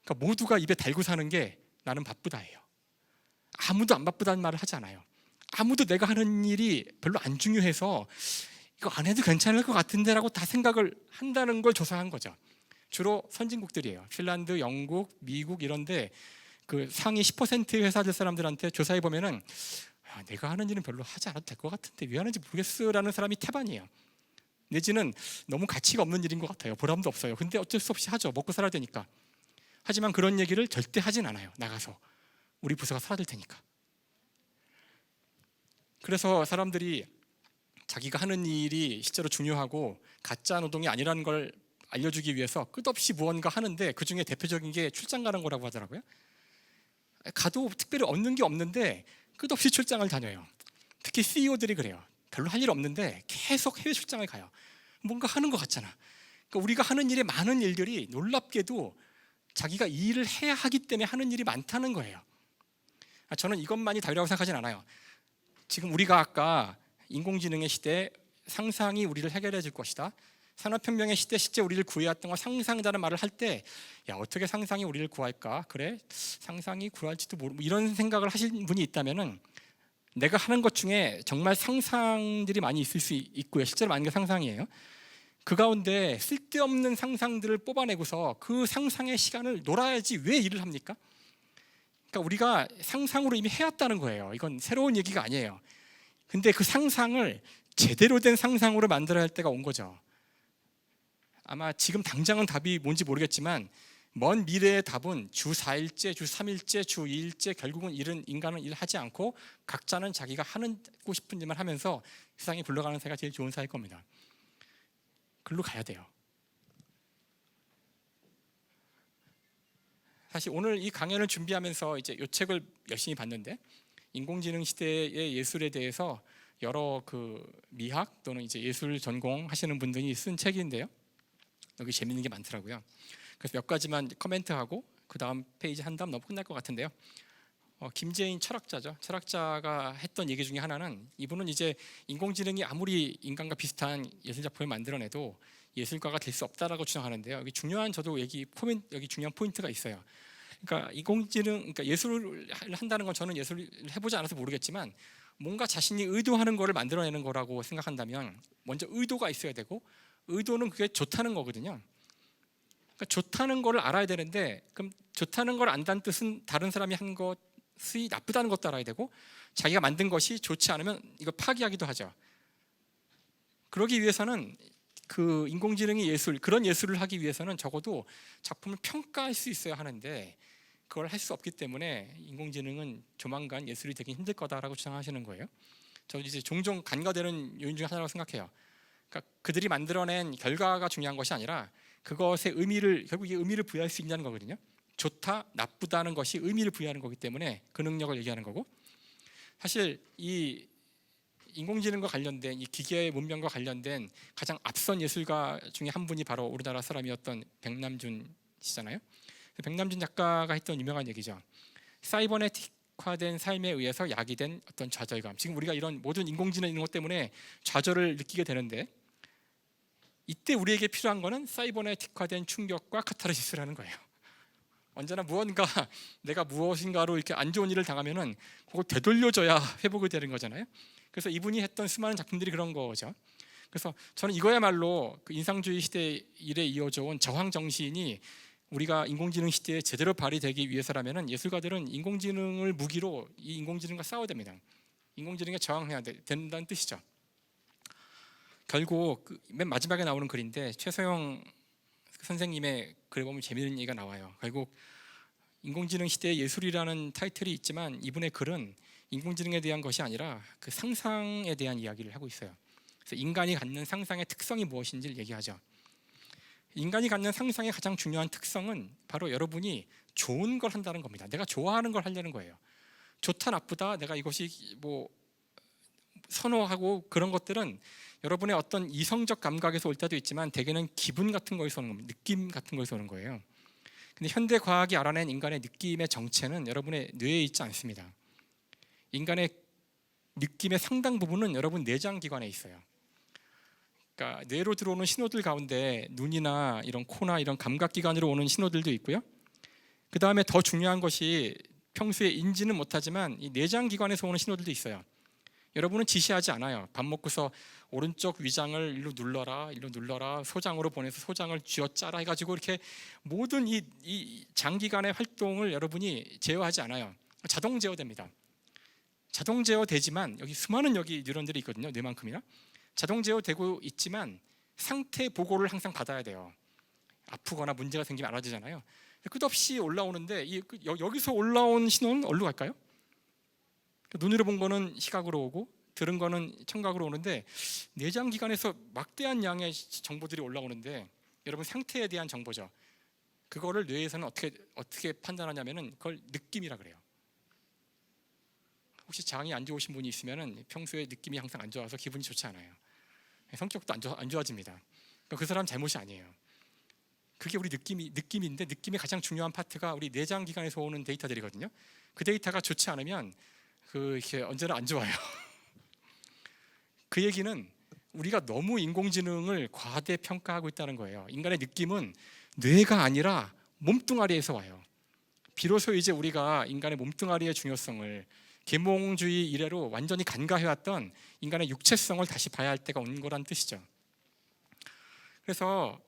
그러니까 모두가 입에 달고 사는 게 나는 바쁘다예요. 아무도 안 바쁘다는 말을 하지 않아요. 아무도 내가 하는 일이 별로 안 중요해서 이거 안 해도 괜찮을 것 같은데 라고 다 생각을 한다는 걸 조사한 거죠. 주로 선진국들이에요. 핀란드, 영국, 미국 이런데 그 상위 10%의 회사들 사람들한테 조사해 보면은 내가 하는 일은 별로 하지 않아도 될 것 같은데 왜 하는지 모르겠어라는 사람이 태반이에요. 내지는 너무 가치가 없는 일인 것 같아요. 보람도 없어요. 근데 어쩔 수 없이 하죠. 먹고 살아야 되니까. 하지만 그런 얘기를 절대 하진 않아요. 나가서 우리 부서가 사라질 테니까. 그래서 사람들이 자기가 하는 일이 실제로 중요하고 가짜 노동이 아니라는 걸 알려주기 위해서 끝없이 무언가 하는데 그중에 대표적인 게 출장 가는 거라고 하더라고요. 가도 특별히 얻는 게 없는데 끝없이 출장을 다녀요. 특히 CEO들이 그래요. 별로 할 일 없는데 계속 해외 출장을 가요. 뭔가 하는 것 같잖아. 그러니까 우리가 하는 일의 많은 일들이 놀랍게도 자기가 이 일을 해야 하기 때문에 하는 일이 많다는 거예요. 저는 이것만이 답이라고 생각하진 않아요. 지금 우리가 아까 인공지능의 시대에 상상이 우리를 해결해 줄 것이다. 산업혁명의 시대 실제 우리를 구해왔던 거 상상이라는 말을 할 때 야 어떻게 상상이 우리를 구할까? 그래 상상이 구할지도 모르고 이런 생각을 하신 분이 있다면은 내가 하는 것 중에 정말 상상들이 많이 있을 수 있고요. 실제로 많은 게 상상이에요. 그 가운데 쓸데없는 상상들을 뽑아내고서 그 상상의 시간을 놀아야지 왜 일을 합니까? 그러니까 우리가 상상으로 이미 해왔다는 거예요. 이건 새로운 얘기가 아니에요. 근데 그 상상을 제대로 된 상상으로 만들어야 할 때가 온 거죠. 아마 지금 당장은 답이 뭔지 모르겠지만 먼 미래의 답은 주 4일째, 주 3일째, 주 2일째 결국은 인간은 일하지 않고 각자는 자기가 하고 싶은 일만 하면서 세상이 굴러가는 사회가 제일 좋은 사회일 겁니다. 글로 가야 돼요. 사실 오늘 이 강연을 준비하면서 이제 이 책을 열심히 봤는데 인공지능 시대의 예술에 대해서 여러 그 미학 또는 이제 예술 전공하시는 분들이 쓴 책인데요. 여기 재밌는 게 많더라고요. 그래서 몇 가지만 코멘트하고 그 다음 페이지 한 다음 넘어 끝날 것 같은데요. 김재인 철학자죠. 철학자가 했던 얘기 중에 하나는 이분은 이제 인공지능이 아무리 인간과 비슷한 예술 작품을 만들어내도 예술가가 될 수 없다라고 주장하는데요. 여기 중요한 여기 중요한 포인트가 있어요. 그러니까 그러니까 예술을 한다는 건 저는 예술을 해보지 않아서 모르겠지만 뭔가 자신이 의도하는 거를 만들어내는 거라고 생각한다면 먼저 의도가 있어야 되고 의도는 그게 좋다는 거거든요. 그러니까 좋다는 거를 알아야 되는데 그럼 좋다는 걸 안다는 뜻은 다른 사람이 한 것이 나쁘다는 것도 알아야 되고 자기가 만든 것이 좋지 않으면 이거 파기하기도 하죠. 그러기 위해서는 그 인공지능이 그런 예술을 하기 위해서는 적어도 작품을 평가할 수 있어야 하는데 그걸 할 수 없기 때문에 인공지능은 조만간 예술이 되기 힘들 거다라고 주장하시는 거예요. 저는 이제 종종 간과되는 요인 중에 하나라고 생각해요. 그러니까 그들이 만들어낸 결과가 중요한 것이 아니라 그것의 결국 이 의미를 부여할 수 있냐는 거거든요. 좋다, 나쁘다는 것이 의미를 부여하는 거기 때문에 그 능력을 얘기하는 거고 사실 이 인공지능과 관련된 이 기계 문명과 관련된 가장 앞선 예술가 중에 한 분이 바로 우리나라 사람이었던 백남준 씨잖아요. 백남준 작가가 했던 유명한 얘기죠. 사이버네틱화된 삶에 의해서 야기된 어떤 좌절감. 지금 우리가 이런 모든 인공지능 이런 것 때문에 좌절을 느끼게 되는데 이때 우리에게 필요한 거는 사이버네틱화된 충격과 카타르시스라는 거예요. 언제나 내가 무엇인가로 이렇게 안 좋은 일을 당하면은 그걸 되돌려줘야 회복이 되는 거잖아요. 그래서 이분이 했던 수많은 작품들이 그런 거죠. 그래서 저는 이거야말로 그 인상주의 시대 일에 이어져 온 저항 정신이 우리가 인공지능 시대에 제대로 발휘되기 위해서라면은 예술가들은 인공지능을 무기로 이 인공지능과 싸워야 됩니다. 인공지능에 저항해야 된다는 뜻이죠. 결국 맨 마지막에 나오는 글인데 최소영 선생님의 글에 보면 재미있는 얘기가 나와요. 결국 인공지능 시대의 예술이라는 타이틀이 있지만 이분의 글은 인공지능에 대한 것이 아니라 그 상상에 대한 이야기를 하고 있어요. 그래서 인간이 갖는 상상의 특성이 무엇인지를 얘기하죠. 인간이 갖는 상상의 가장 중요한 특성은 바로 여러분이 좋은 걸 한다는 겁니다. 내가 좋아하는 걸 하려는 거예요. 좋다 나쁘다 내가 이것이 뭐 선호하고 그런 것들은 여러분의 어떤 이성적 감각에서 올 때도 있지만 대개는 기분 같은 거에서 오는 겁니다. 느낌 같은 거에서 오는 거예요. 근데 현대 과학이 알아낸 인간의 느낌의 정체는 여러분의 뇌에 있지 않습니다. 인간의 느낌의 상당 부분은 여러분 내장 기관에 있어요. 그러니까 뇌로 들어오는 신호들 가운데 눈이나 이런 코나 이런 감각 기관으로 오는 신호들도 있고요. 그 다음에 더 중요한 것이 평소에 인지는 못하지만 이 내장 기관에서 오는 신호들도 있어요. 여러분은 지시하지 않아요. 밥 먹고서 오른쪽 위장을 일로 눌러라, 소장으로 보내서 소장을 쥐어짜라 해가지고 이렇게 모든 이 장기간의 활동을 여러분이 제어하지 않아요. 자동 제어됩니다. 자동 제어되지만 여기 수많은 뉴런들이 있거든요. 뇌만큼이나 자동 제어되고 있지만 상태 보고를 항상 받아야 돼요. 아프거나 문제가 생기면 알아지잖아요. 끝없이 올라오는데 여기서 올라온 신호는 어디로 갈까요? 눈으로 본 거는 시각으로 오고 들은 거는 청각으로 오는데 내장 기관에서 막대한 양의 정보들이 올라오는데 여러분 상태에 대한 정보죠. 그거를 뇌에서는 어떻게 판단하냐면은 그걸 느낌이라 그래요. 혹시 장이 안 좋으신 분이 있으면은 평소에 느낌이 항상 안 좋아서 기분이 좋지 않아요. 성격도 안 좋아집니다. 그러니까 그 사람 잘못이 아니에요. 그게 우리 느낌인데 느낌의 가장 중요한 파트가 우리 내장 기관에서 오는 데이터들이거든요. 그 데이터가 좋지 않으면 이렇게 언제나 안 좋아요. 그 얘기는 우리가 너무 인공지능을 과대평가하고 있다는 거예요. 인간의 느낌은 뇌가 아니라 몸뚱아리에서 와요. 비로소 이제 우리가 인간의 몸뚱아리의 중요성을 계몽주의 이래로 완전히 간과해왔던 인간의 육체성을 다시 봐야 할 때가 온 거란 뜻이죠. 그래서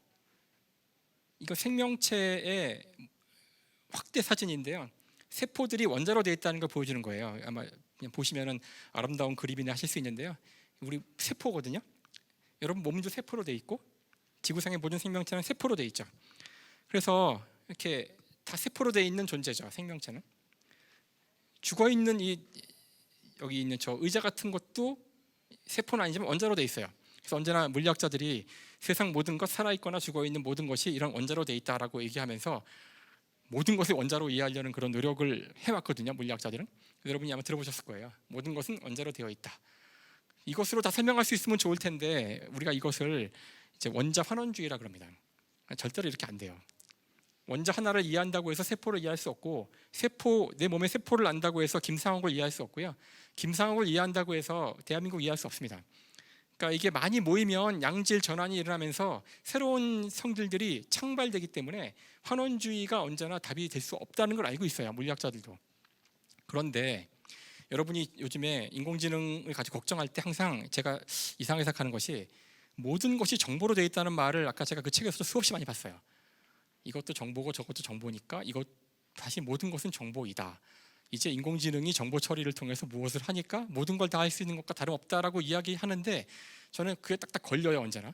이거 생명체의 확대 사진인데요. 세포들이 원자로 되어 있다는 걸 보여주는 거예요. 아마 그냥 보시면은 아름다운 그림이나 하실 수 있는데요. 우리 세포거든요. 여러분 몸도 세포로 되어 있고 지구상의 모든 생명체는 세포로 되어 있죠. 그래서 이렇게 다 세포로 되어 있는 존재죠. 생명체는 죽어 있는 이 여기 있는 저 의자 같은 것도 세포는 아니지만 원자로 되어 있어요. 그래서 언제나 물리학자들이 세상 모든 것, 살아있거나 죽어있는 모든 것이 이런 원자로 되어 있다라고 얘기하면서 모든 것을 원자로 이해하려는 그런 노력을 해왔거든요. 물리학자들은. 여러분이 아마 들어보셨을 거예요. 모든 것은 원자로 되어 있다. 이것으로 다 설명할 수 있으면 좋을 텐데 우리가 이것을 이제 원자 환원주의라 그럽니다. 절대로 이렇게 안 돼요. 원자 하나를 이해한다고 해서 세포를 이해할 수 없고, 내 몸의 세포를 안다고 해서 김상옥을 이해할 수 없고요. 김상옥을 이해한다고 해서 대한민국을 이해할 수 없습니다. 그러니까 이게 많이 모이면 양질 전환이 일어나면서 새로운 성질들이 창발되기 때문에 환원주의가 언제나 답이 될 수 없다는 걸 알고 있어요. 물리학자들도. 그런데 여러분이 요즘에 인공지능을 가지고 걱정할 때 항상 제가 이상하게 생각하는 것이, 모든 것이 정보로 되어 있다는 말을 아까 제가 그 책에서도 수없이 많이 봤어요. 이것도 정보고 저것도 정보니까 이것 다시 모든 것은 정보이다. 이제 인공지능이 정보 처리를 통해서 무엇을 하니까 모든 걸 다 할 수 있는 것과 다름없다라고 이야기하는데, 저는 그게 딱딱 걸려요. 언제나.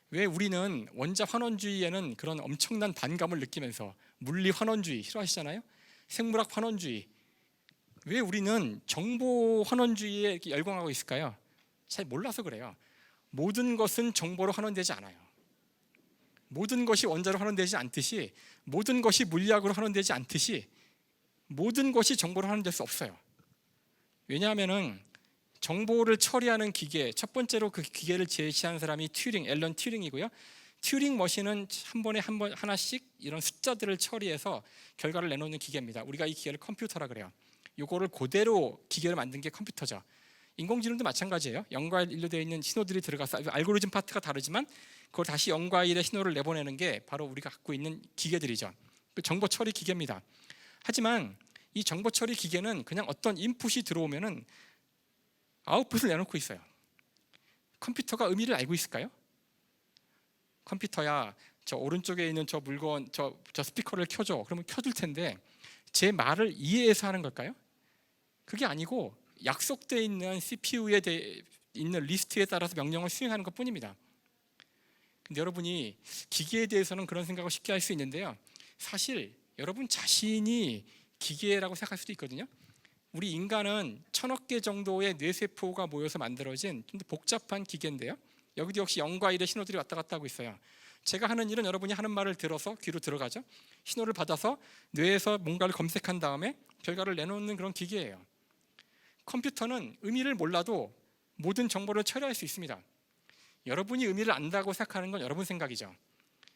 왜 우리는 원자 환원주의에는 그런 엄청난 반감을 느끼면서, 물리 환원주의 싫어하시잖아요. 생물학 환원주의, 왜 우리는 정보 환원주의에 이렇게 열광하고 있을까요? 잘 몰라서 그래요. 모든 것은 정보로 환원되지 않아요. 모든 것이 원자로 환원되지 않듯이, 모든 것이 물리학으로 환원되지 않듯이 모든 것이 정보로 환원될 수 없어요. 왜냐하면은 정보를 처리하는 기계, 첫 번째로 그 기계를 제시한 사람이 앨런 튜링이고요. 튜링 머신은 한 번에 하나씩 이런 숫자들을 처리해서 결과를 내놓는 기계입니다. 우리가 이 기계를 컴퓨터라 그래요. 이거를 그대로 기계를 만든 게 컴퓨터죠. 인공지능도 마찬가지예요. 0과 1로 되어 있는 신호들이 들어가서 알고리즘 파트가 다르지만 그걸 다시 0과 1의 신호를 내보내는 게 바로 우리가 갖고 있는 기계들이죠. 그 정보 처리 기계입니다. 하지만 이 정보 처리 기계는 그냥 어떤 인풋이 들어오면은 아웃풋을 내놓고 있어요. 컴퓨터가 의미를 알고 있을까요? 컴퓨터야, 저 오른쪽에 있는 저 물건, 저 스피커를 켜줘. 그러면 켜줄 텐데 제 말을 이해해서 하는 걸까요? 그게 아니고 약속되어 있는 CPU에 있는 리스트에 따라서 명령을 수행하는 것 뿐입니다. 근데 여러분이 기계에 대해서는 그런 생각을 쉽게 할 수 있는데요. 사실 여러분 자신이 기계라고 생각할 수도 있거든요. 우리 인간은 1000억 개 정도의 뇌세포가 모여서 만들어진 좀 더 복잡한 기계인데요. 여기도 역시 0과 1의 신호들이 왔다 갔다 하고 있어요. 제가 하는 일은 여러분이 하는 말을 들어서 귀로 들어가죠. 신호를 받아서 뇌에서 뭔가를 검색한 다음에 결과를 내놓는 그런 기계예요. 컴퓨터는 의미를 몰라도 모든 정보를 처리할 수 있습니다. 여러분이 의미를 안다고 생각하는 건 여러분 생각이죠.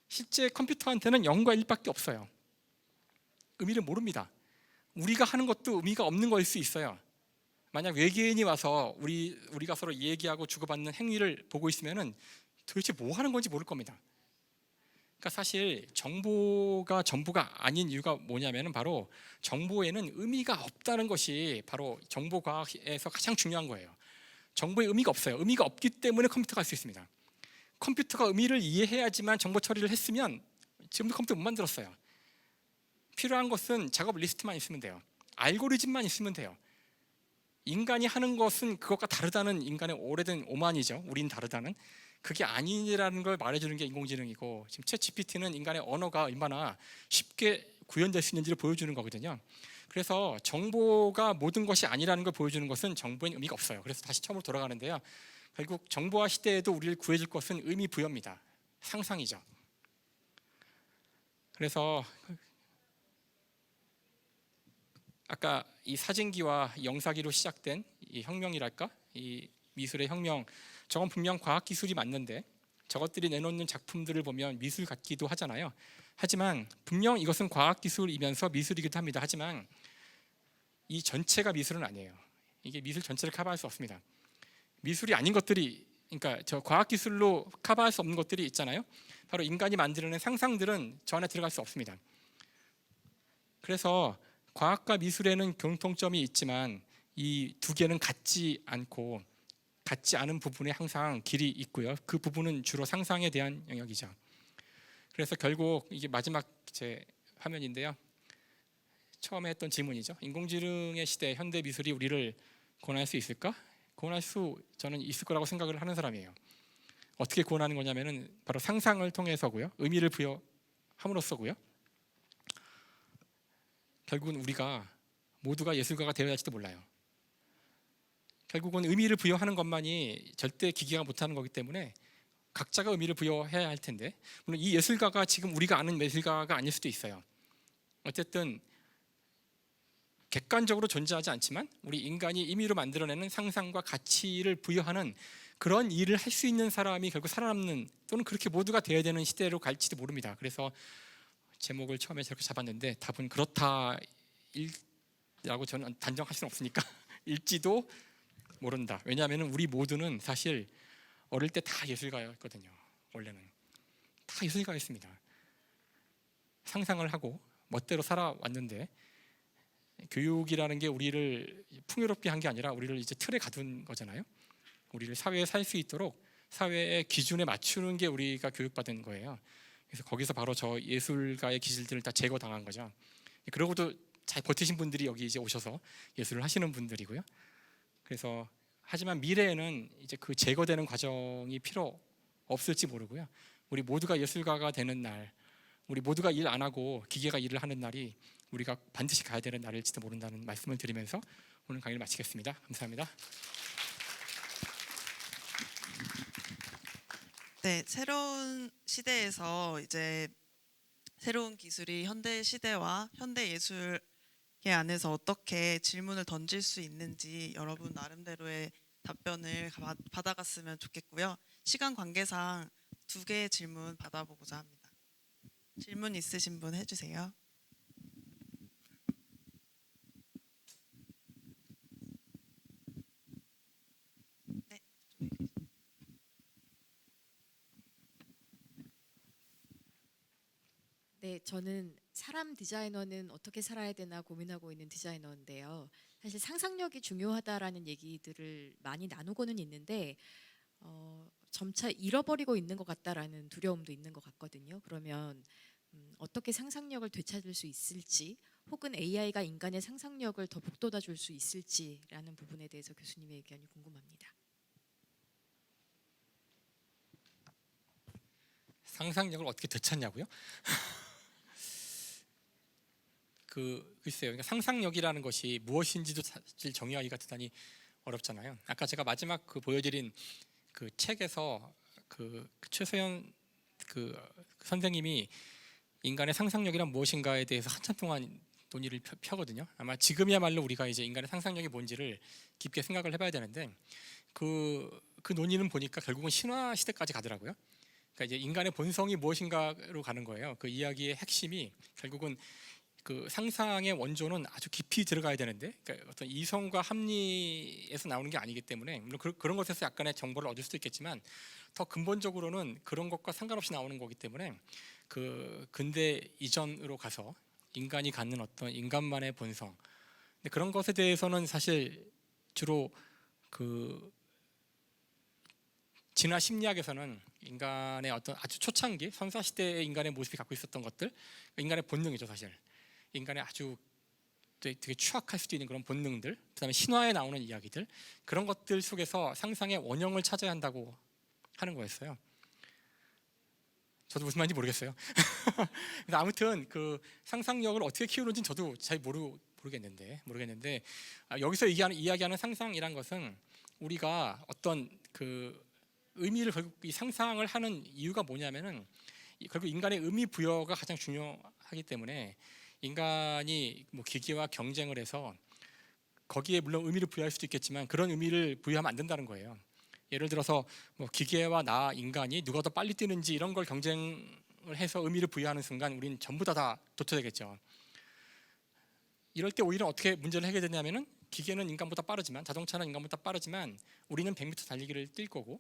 실제 컴퓨터한테는 0과 1밖에 없어요. 의미를 모릅니다. 우리가 하는 것도 의미가 없는 거일 수 있어요. 만약 외계인이 와서 우리가 서로 얘기하고 주고받는 행위를 보고 있으면은 도대체 뭐 하는 건지 모를 겁니다. 그러니까 사실 정보가 전부가 아닌 이유가 뭐냐면은 바로 정보에는 의미가 없다는 것이 바로 정보과학에서 가장 중요한 거예요. 정보에 의미가 없어요. 의미가 없기 때문에 컴퓨터가 할 수 있습니다. 컴퓨터가 의미를 이해해야지만 정보 처리를 했으면 지금도 컴퓨터 못 만들었어요. 필요한 것은 작업 리스트만 있으면 돼요. 알고리즘만 있으면 돼요. 인간이 하는 것은 그것과 다르다는 인간의 오래된 오만이죠. 우린 다르다는. 그게 아니라는 걸 말해주는 게 인공지능이고, 지금 챗 GPT는 인간의 언어가 얼마나 쉽게 구현될 수 있는지를 보여주는 거거든요. 그래서 정보가 모든 것이 아니라는 걸 보여주는 것은 정보엔 의미가 없어요. 그래서 다시 처음으로 돌아가는데요. 결국 정보화 시대에도 우리를 구해줄 것은 의미 부여입니다. 상상이죠. 그래서 아까 이 사진기와 영사기로 시작된 이 혁명이랄까? 이 미술의 혁명, 저건 분명 과학기술이 맞는데 저것들이 내놓는 작품들을 보면 미술 같기도 하잖아요. 하지만 분명 이것은 과학기술이면서 미술이기도 합니다. 하지만 이 전체가 미술은 아니에요. 이게 미술 전체를 커버할 수 없습니다. 미술이 아닌 것들이, 그러니까 저 과학기술로 커버할 수 없는 것들이 있잖아요. 바로 인간이 만들어낸 상상들은 저 안에 들어갈 수 없습니다. 그래서 과학과 미술에는 공통점이 있지만 이 두 개는 같지 않은 부분에 항상 길이 있고요. 그 부분은 주로 상상에 대한 영역이죠. 그래서 결국 이게 마지막 제 화면인데요. 처음에 했던 질문이죠. 인공지능의 시대, 현대 미술이 우리를 구원할 수 있을까? 구원할 수 저는 있을 거라고 생각을 하는 사람이에요. 어떻게 구원하는 거냐면은 바로 상상을 통해서고요. 의미를 부여함으로써고요. 결국은 우리가 모두가 예술가가 되어야 할지도 몰라요. 결국은 의미를 부여하는 것만이 절대 기계가 못하는 거기 때문에 각자가 의미를 부여해야 할 텐데, 물론 이 예술가가 지금 우리가 아는 예술가가 아닐 수도 있어요. 어쨌든 객관적으로 존재하지 않지만 우리 인간이 임의로 만들어내는 상상과 가치를 부여하는 그런 일을 할 수 있는 사람이 결국 살아남는, 또는 그렇게 모두가 되어야 되는 시대로 갈지도 모릅니다. 그래서 제목을 처음에 저렇게 잡았는데 답은 그렇다라고 저는 단정할 수는 없으니까 일지도 모른다. 왜냐하면 우리 모두는 사실 어릴 때 다 예술가였거든요. 원래는 다 예술가였습니다. 상상을 하고 멋대로 살아왔는데, 교육이라는 게 우리를 풍요롭게 한 게 아니라 우리를 이제 틀에 가둔 거잖아요. 우리를 사회에 살 수 있도록 사회의 기준에 맞추는 게 우리가 교육받은 거예요. 그래서 거기서 바로 저 예술가의 기질들을 다 제거당한 거죠. 그러고도 잘 버티신 분들이 여기 이제 오셔서 예술을 하시는 분들이고요. 그래서 하지만 미래에는 이제 그 제거되는 과정이 필요 없을지 모르고요. 우리 모두가 예술가가 되는 날, 우리 모두가 일 안 하고 기계가 일을 하는 날이 우리가 반드시 가야 되는 날일지도 모른다는 말씀을 드리면서 오늘 강의를 마치겠습니다. 감사합니다.
네, 새로운 시대에서 이제 새로운 기술이 현대 시대와 현대 예술계 안에서 어떻게 질문을 던질 수 있는지 여러분 나름대로의 답변을 받아갔으면 좋겠고요. 시간 관계상 2개의 질문 받아보고자 합니다. 질문 있으신 분 해주세요. 네.
네, 저는 사람 디자이너는 어떻게 살아야 되나 고민하고 있는 디자이너인데요. 사실 상상력이 중요하다라는 얘기들을 많이 나누고는 있는데 점차 잃어버리고 있는 것 같다라는 두려움도 있는 것 같거든요. 그러면 어떻게 상상력을 되찾을 수 있을지, 혹은 AI가 인간의 상상력을 더 북돋아 줄 수 있을지라는 부분에 대해서 교수님의 의견이 궁금합니다.
상상력을 어떻게 되찾냐고요? 글쎄요. 그러니까 상상력이라는 것이 무엇인지도 사실 정의하기가 대단히 어렵잖아요. 아까 제가 마지막 보여드린 그 책에서 그 최소영 그 선생님이 인간의 상상력이란 무엇인가에 대해서 한참 동안 논의를 펴거든요. 아마 지금이야말로 우리가 이제 인간의 상상력이 뭔지를 깊게 생각을 해봐야 되는데, 그 논의는 보니까 결국은 신화 시대까지 가더라고요. 그러니까 이제 인간의 본성이 무엇인가로 가는 거예요. 그 이야기의 핵심이 결국은 그 상상의 원조는 아주 깊이 들어가야 되는데, 그러니까 어떤 이성과 합리에서 나오는 게 아니기 때문에, 물론 그런 것에서 약간의 정보를 얻을 수도 있겠지만 더 근본적으로는 그런 것과 상관없이 나오는 거기 때문에 그 근대 이전으로 가서 인간이 갖는 어떤 인간만의 본성, 근데 그런 것에 대해서는 사실 주로 그 진화 심리학에서는 인간의 어떤 아주 초창기 선사 시대의 인간의 모습이 갖고 있었던 것들, 인간의 본능이죠. 사실 인간의 아주 되게 추악할 수도 있는 그런 본능들, 그다음에 신화에 나오는 이야기들, 그런 것들 속에서 상상의 원형을 찾아야 한다고 하는 거였어요. 저도 무슨 말인지 모르겠어요. 근데 아무튼 그 상상력을 어떻게 키우는지 저도 잘 모르겠는데 여기서 이야기하는 상상이란 것은 우리가 어떤 그 의미를 결국 이 상상을 하는 이유가 뭐냐면은 결국 인간의 의미 부여가 가장 중요하기 때문에, 인간이 뭐 기계와 경쟁을 해서 거기에 물론 의미를 부여할 수도 있겠지만 그런 의미를 부여하면 안 된다는 거예요. 예를 들어서 뭐 기계와 나 인간이 누가 더 빨리 뛰는지 이런 걸 경쟁을 해서 의미를 부여하는 순간 우리는 전부 다 도태되겠죠. 이럴 때 오히려 어떻게 문제를 해결되냐면은, 기계는 인간보다 빠르지만, 자동차는 인간보다 빠르지만 우리는 100m 달리기를 뛸 거고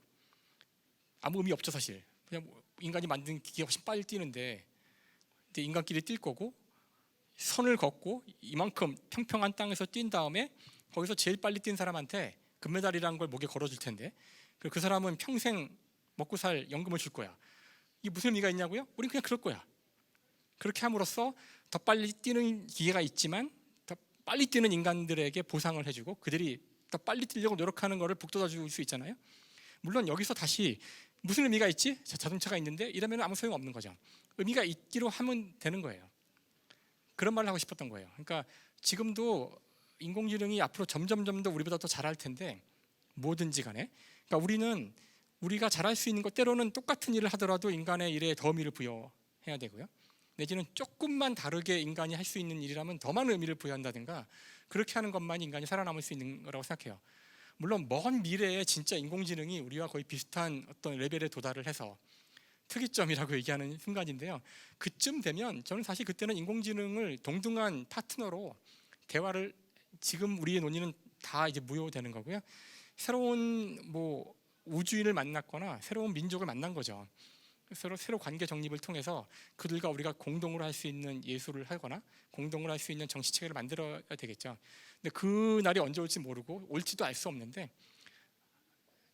아무 의미 없죠. 사실 그냥 인간이 만든 기계가 훨씬 빨리 뛰는데, 근데 인간끼리 뛸 거고 선을 걷고 이만큼 평평한 땅에서 뛴 다음에 거기서 제일 빨리 뛴 사람한테 금메달이라는 걸 목에 걸어줄 텐데 그 사람은 평생 먹고 살 연금을 줄 거야. 이게 무슨 의미가 있냐고요? 우린 그냥 그럴 거야. 그렇게 함으로써 더 빨리 뛰는 기회가 있지만 더 빨리 뛰는 인간들에게 보상을 해주고 그들이 더 빨리 뛰려고 노력하는 것을 북돋아 줄 수 있잖아요. 물론 여기서 다시 무슨 의미가 있지? 자동차가 있는데 이러면 아무 소용 없는 거죠. 의미가 있기로 하면 되는 거예요. 그런 말을 하고 싶었던 거예요. 그러니까 지금도 인공지능이 앞으로 점점 더 우리보다 더 잘할 텐데 뭐든지 간에 그러니까 우리가 잘할 수 있는 것 때로는 똑같은 일을 하더라도 인간의 일에 더 의미를 부여해야 되고요. 내지는 조금만 다르게 인간이 할 수 있는 일이라면 더 많은 의미를 부여한다든가 그렇게 하는 것만이 인간이 살아남을 수 있는 거라고 생각해요. 물론 먼 미래에 진짜 인공지능이 우리와 거의 비슷한 어떤 레벨에 도달을 해서 특이점이라고 얘기하는 순간인데요. 그쯤 되면 저는 사실 그때는 인공지능을 동등한 파트너로 대화를 지금 우리의 논의는 다 이제 무효되는 거고요. 새로운 뭐 우주인을 만났거나 새로운 민족을 만난 거죠. 새로 관계 정립을 통해서 그들과 우리가 공동으로 할 수 있는 예술을 하거나 공동으로 할 수 있는 정치 체계를 만들어야 되겠죠. 근데 그 날이 언제 올지 모르고 올지도 알 수 없는데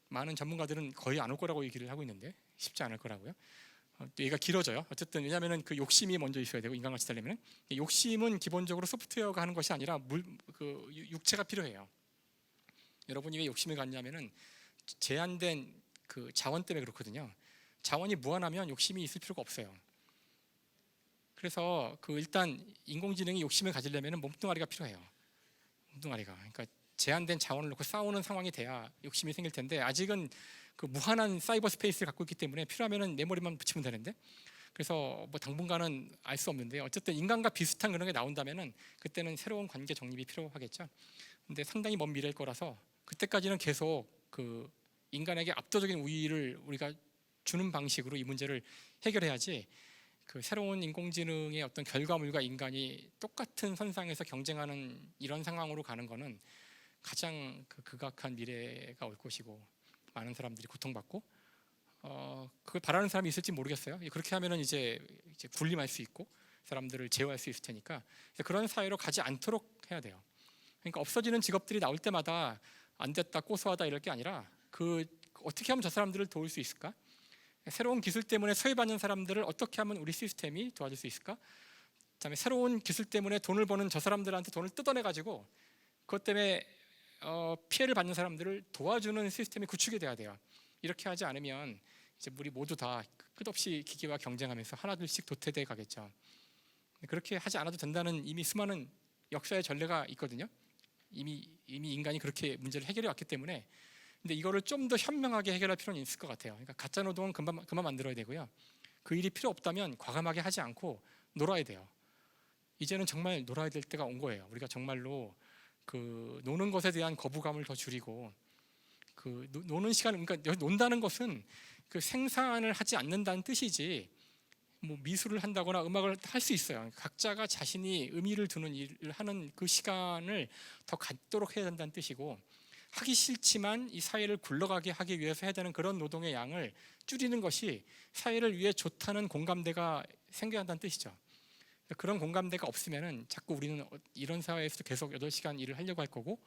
많은 전문가들은 거의 안 올 거라고 얘기를 하고 있는데 쉽지 않을 거라고요. 얘가 길어져요. 어쨌든 왜냐하면 그 욕심이 먼저 있어야 되고 인간같이 되려면 욕심은 기본적으로 소프트웨어가 하는 것이 아니라 육체가 필요해요. 여러분이 왜 욕심을 갖냐면은 제한된 그 자원 때문에 그렇거든요. 자원이 무한하면 욕심이 있을 필요가 없어요. 그래서 일단 인공지능이 욕심을 가지려면 몸뚱아리가 필요해요. 몸뚱아리가. 그러니까 제한된 자원을 놓고 싸우는 상황이 돼야 욕심이 생길 텐데 아직은 그 무한한 사이버 스페이스를 갖고 있기 때문에 필요하면은 메모리만 붙이면 되는데 그래서 뭐 당분간은 알 수 없는데 어쨌든 인간과 비슷한 그런 게 나온다면은 그때는 새로운 관계 정립이 필요하겠죠. 근데 상당히 먼 미래일 거라서 그때까지는 계속 그 인간에게 압도적인 우위를 우리가 주는 방식으로 이 문제를 해결해야지 그 새로운 인공지능의 어떤 결과물과 인간이 똑같은 선상에서 경쟁하는 이런 상황으로 가는 거는 가장 극악한 미래가 올 것이고 많은 사람들이 고통받고 그걸 바라는 사람이 있을지 모르겠어요. 그렇게 하면은 이제 군림할 수 있고 사람들을 제어할 수 있을 테니까 그런 사회로 가지 않도록 해야 돼요. 그러니까 없어지는 직업들이 나올 때마다 안 됐다 고소하다 이럴 게 아니라 어떻게 하면 저 사람들을 도울 수 있을까? 새로운 기술 때문에 소외받는 사람들을 어떻게 하면 우리 시스템이 도와줄 수 있을까? 그다음에 새로운 기술 때문에 돈을 버는 저 사람들한테 돈을 뜯어내 가지고 그것 때문에 피해를 받는 사람들을 도와주는 시스템이 구축이 돼야 돼요. 이렇게 하지 않으면 이제 우리 모두 다 끝없이 기계와 경쟁하면서 하나둘씩 도태돼 가겠죠. 그렇게 하지 않아도 된다는 이미 수많은 역사의 전례가 있거든요. 이미 인간이 그렇게 문제를 해결해 왔기 때문에. 근데 이거를 좀 더 현명하게 해결할 필요는 있을 것 같아요. 그러니까 가짜 노동은 그만 만들어야 되고요. 그 일이 필요 없다면 과감하게 하지 않고 놀아야 돼요. 이제는 정말 놀아야 될 때가 온 거예요. 우리가 정말로 노는 것에 대한 거부감을 더 줄이고 노는 시간, 그러니까 논다는 것은 생산을 하지 않는다는 뜻이지 뭐 미술을 한다거나 음악을 할 수 있어요. 각자가 자신이 의미를 두는 일을 하는 그 시간을 더 갖도록 해야 된다는 뜻이고 하기 싫지만 이 사회를 굴러가게 하기 위해서 해야 되는 그런 노동의 양을 줄이는 것이 사회를 위해 좋다는 공감대가 생겨야 한다는 뜻이죠. 그런 공감대가 없으면은 자꾸 우리는 이런 사회에서 계속 8시간 일을 하려고 할 거고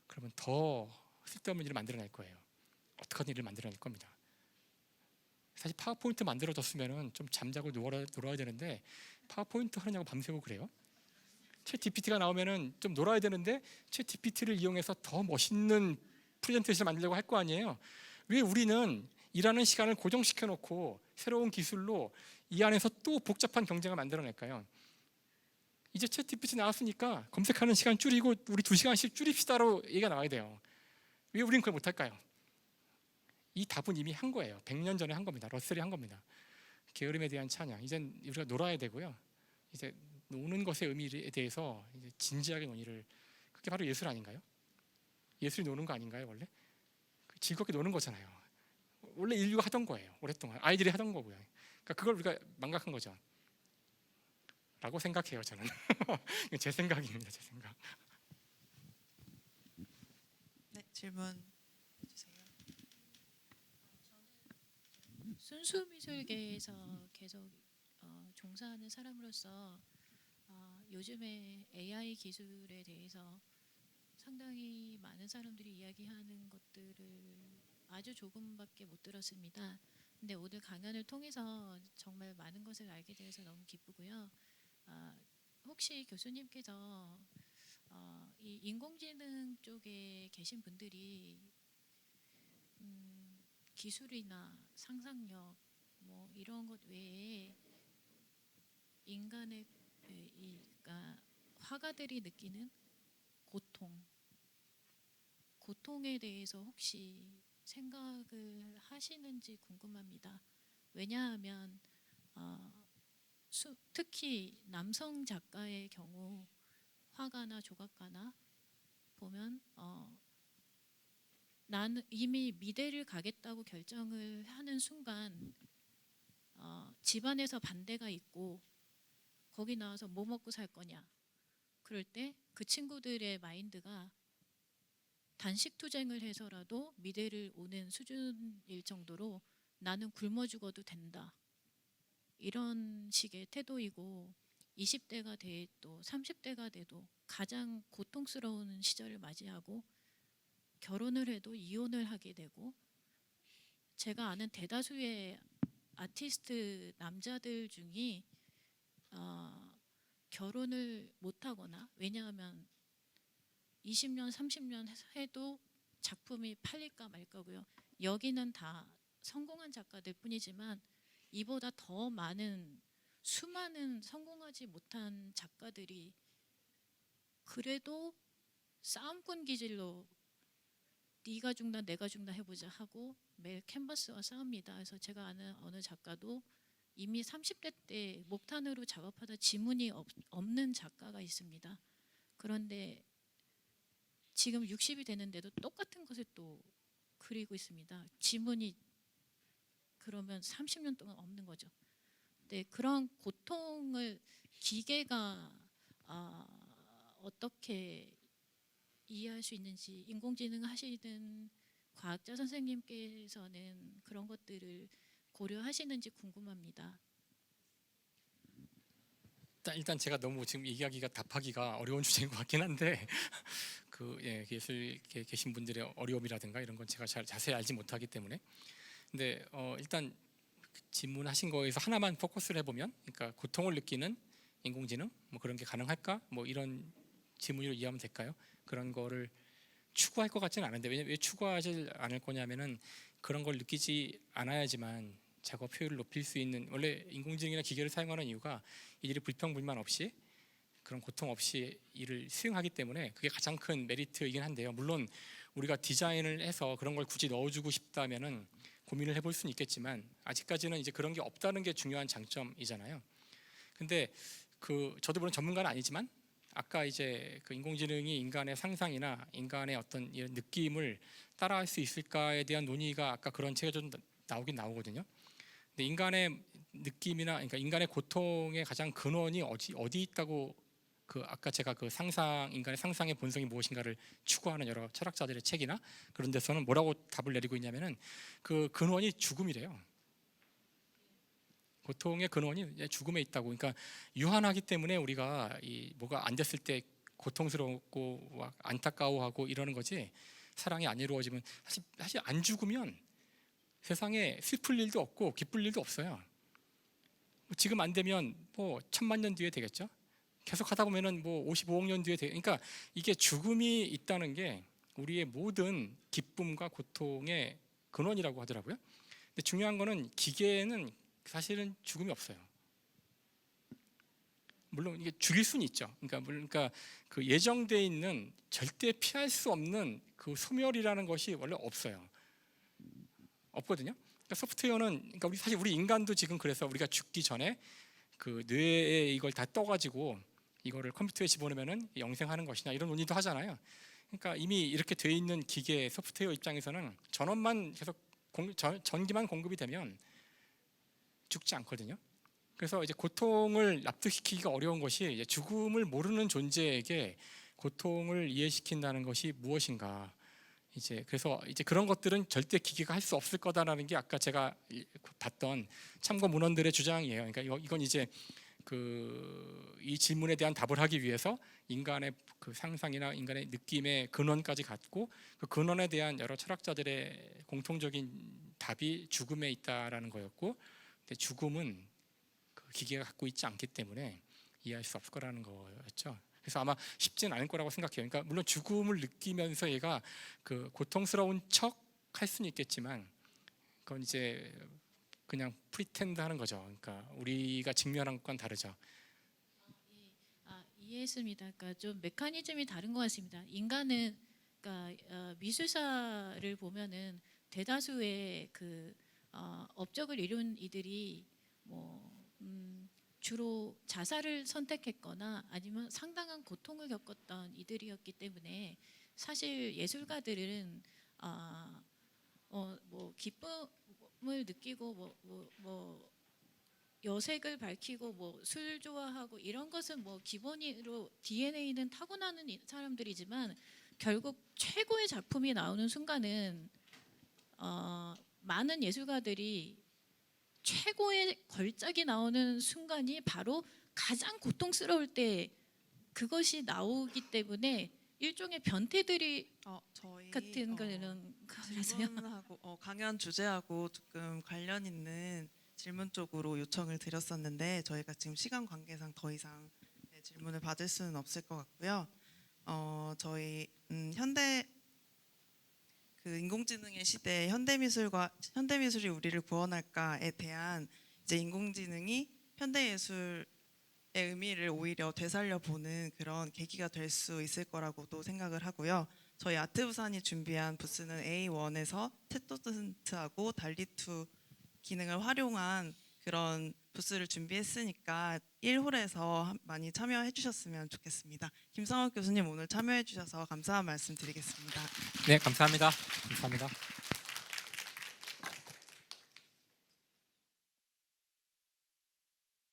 그러면 더 쓸데없는 일을 만들어낼 거예요. 어떡하든 일을 만들어낼 겁니다. 사실 파워포인트 만들어졌으면은 좀 잠자고 놀아야 되는데 파워포인트 하느냐고 밤새고 그래요. 챗 GPT가 나오면은 좀 놀아야 되는데 챗 GPT를 이용해서 더 멋있는 프레젠테이션을 만들려고 할 거 아니에요. 왜 우리는 일하는 시간을 고정시켜 놓고 새로운 기술로 이 안에서 또 복잡한 경쟁을 만들어낼까요? 이제 챗 GPT 나왔으니까 검색하는 시간 줄이고 우리 2시간씩 줄입시다로 얘기가 나와야 돼요. 왜 우리는 그걸 못할까요? 이 답은 이미 한 거예요. 100년 전에 한 겁니다. 러셀이 한 겁니다. 게으름에 대한 찬양. 이젠 우리가 놀아야 되고요. 이제 노는 것의 의미에 대해서 이제 진지하게 논의를. 그게 바로 예술 아닌가요? 예술이 노는 거 아닌가요, 원래? 즐겁게 노는 거잖아요. 원래 인류가 하던 거예요. 오랫동안 아이들이 하던 거고요. 그러니까 그걸 우리가 망각한 거죠. 라고 생각해요, 저는. 제 생각입니다, 제 생각.
네, 질문 주세요.
순수미술계에서 계속 종사하는 사람으로서 요즘에 AI 기술에 대해서 상당히 많은 사람들이 이야기하는 것들을 아주 조금밖에 못 들었습니다. 근데 오늘 강연을 통해서 정말 많은 것을 알게 되어서 너무 기쁘고요. 혹시 교수님께서 이 인공지능 쪽에 계신 분들이 기술이나 상상력 뭐 이런 것 외에 인간의 그러니까 화가들이 느끼는 고통에 대해서 혹시 생각을 하시는지 궁금합니다. 왜냐하면 특히 남성 작가의 경우 화가나 조각가나 보면 나는 이미 미대를 가겠다고 결정을 하는 순간 집안에서 반대가 있고 거기 나와서 뭐 먹고 살 거냐 그럴 때 그 친구들의 마인드가 단식 투쟁을 해서라도 미대를 오는 수준일 정도로 나는 굶어 죽어도 된다 이런 식의 태도이고 20대가 돼도 30대가 돼도 가장 고통스러운 시절을 맞이하고 결혼을 해도 이혼을 하게 되고 제가 아는 대다수의 아티스트 남자들 중에 결혼을 못하거나 왜냐하면 20년 30년 해도 작품이 팔릴까 말까고요. 여기는 다 성공한 작가들 뿐이지만 이보다 더 많은 수많은 성공하지 못한 작가들이 그래도 싸움꾼 기질로 네가 죽나 내가 죽나 해보자 하고 매일 캔버스와 싸웁니다. 그래서 제가 아는 어느 작가도 이미 30대 때 목탄으로 작업하다 지문이 없는 작가가 있습니다. 그런데 지금 60이 되는데도 똑같은 것을 또 그리고 있습니다. 지문이 그러면 30년 동안 없는 거죠. 네, 그런 고통을 기계가 어떻게 이해할 수 있는지 인공지능 하시는 과학자 선생님께서는 그런 것들을 고려하시는지 궁금합니다.
일단 제가 너무 지금 얘기하기가 답하기가 어려운 주제인 것 같긴 한데 예술계 계신 분들의 어려움이라든가 이런 건 제가 잘 자세히 알지 못하기 때문에 근데 일단 질문하신 거에서 하나만 포커스를 해보면 그러니까 고통을 느끼는 인공지능 뭐 그런 게 가능할까 뭐 이런 질문으로 이해하면 될까요? 그런 거를 추구할 것 같지는 않은데 왜 추구하지 않을 거냐면은 그런 걸 느끼지 않아야지만 작업 효율을 높일 수 있는 원래 인공지능이나 기계를 사용하는 이유가 이들이 불평불만 없이 그런 고통 없이 일을 수행하기 때문에 그게 가장 큰 메리트이긴 한데요. 물론 우리가 디자인을 해서 그런 걸 굳이 넣어주고 싶다면은 고민을 해볼 수는 있겠지만 아직까지는 이제 그런 게 없다는 게 중요한 장점이잖아요. 근데 저도 물론 전문가는 아니지만 아까 이제 그 인공지능이 인간의 상상이나 인간의 어떤 이런 느낌을 따라할 수 있을까에 대한 논의가 아까 그런 책에 좀 나오거든요. 근데 인간의 느낌이나 그러니까 인간의 고통의 가장 근원이 어디 있다고 아까 제가 인간의 상상의 본성이 무엇인가를 추구하는 여러 철학자들의 책이나 그런 데서는 뭐라고 답을 내리고 있냐면은 그 근원이 죽음이래요. 고통의 근원이 죽음에 있다고. 그러니까 유한하기 때문에 우리가 뭐가 안 됐을 때 고통스럽고 막 안타까워하고 이러는 거지. 사랑이 안 이루어지면 사실 안 죽으면 세상에 슬플 일도 없고 기쁠 일도 없어요. 지금 안 되면 뭐 1000만 년 뒤에 되겠죠. 계속 하다 보면은 뭐 55억 년 뒤에 그러니까 이게 죽음이 있다는 게 우리의 모든 기쁨과 고통의 근원이라고 하더라고요. 근데 중요한 거는 기계에는 사실은 죽음이 없어요. 물론 이게 죽일 수는 있죠. 그러니까 그 예정돼 있는 절대 피할 수 없는 그 소멸이라는 것이 원래 없거든요. 그러니까 소프트웨어는 그러니까 우리 인간도 지금 그래서 우리가 죽기 전에 그 뇌에 이걸 다 떠가지고 이거를 컴퓨터에 집어넣으면은 영생하는 것이냐 이런 논의도 하잖아요. 그러니까 이미 이렇게 돼 있는 기계 소프트웨어 입장에서는 전원만 계속 전기만 공급이 되면 죽지 않거든요. 그래서 이제 고통을 납득시키기가 어려운 것이 이제 죽음을 모르는 존재에게 고통을 이해시킨다는 것이 무엇인가. 그래서 그런 것들은 절대 기계가 할 수 없을 거다라는 게 아까 제가 봤던 참고 문헌들의 주장이에요. 그러니까 이건 이제 이 질문에 대한 답을 하기 위해서 인간의 그 상상이나 인간의 느낌의 근원까지 갖고 그 근원에 대한 여러 철학자들의 공통적인 답이 죽음에 있다라는 거였고, 근데 죽음은 그 기계가 갖고 있지 않기 때문에 이해할 수 없을 거라는 거였죠. 그래서 아마 쉽지는 않을 거라고 생각해요. 그러니까 물론 죽음을 느끼면서 얘가 그 고통스러운 척 할 수는 있겠지만 그건 이제 그냥 프리텐드 하는 거죠. 그러니까 우리가 직면한 것과는 다르죠.
이해했습니다. 그러니까 좀 메커니즘이 다른 것 같습니다. 인간은 그러니까 미술사를 보면은 대다수의 그 업적을 이룬 이들이 뭐 주로 자살을 선택했거나 아니면 상당한 고통을 겪었던 이들이었기 때문에 사실 예술가들은 뭐 기쁨을 느끼고 뭐 여색을 밝히고 뭐 술 좋아하고 이런 것은 뭐 기본으로 DNA는 타고나는 사람들이지만 결국 최고의 작품이 나오는 순간은 많은 예술가들이 최고의 걸작이 나오는 순간이 바로 가장 고통스러울 때 그것이 나오기 때문에 일종의 변태들이
저희
같은 그런 거라서요.
질문하고 강연 주제하고 조금 관련 있는 질문 쪽으로 요청을 드렸었는데 저희가 지금 시간 관계상 더 이상 질문을 받을 수는 없을 것 같고요. 저희 현대 그 인공지능의 시대에 현대미술이 우리를 구원할까에 대한 이제 인공지능이 현대예술의 의미를 오히려 되살려 보는 그런 계기가 될 수 있을 거라고도 생각을 하고요. 저희 아트부산이 준비한 부스는 A1에서 챗도슨트하고 달리2 기능을 활용한 그런 부스를 준비했으니까 1홀에서 많이 참여해 주셨으면 좋겠습니다. 김성학 교수님 오늘 참여해 주셔서 감사한 말씀 드리겠습니다.
네, 감사합니다. 감사합니다.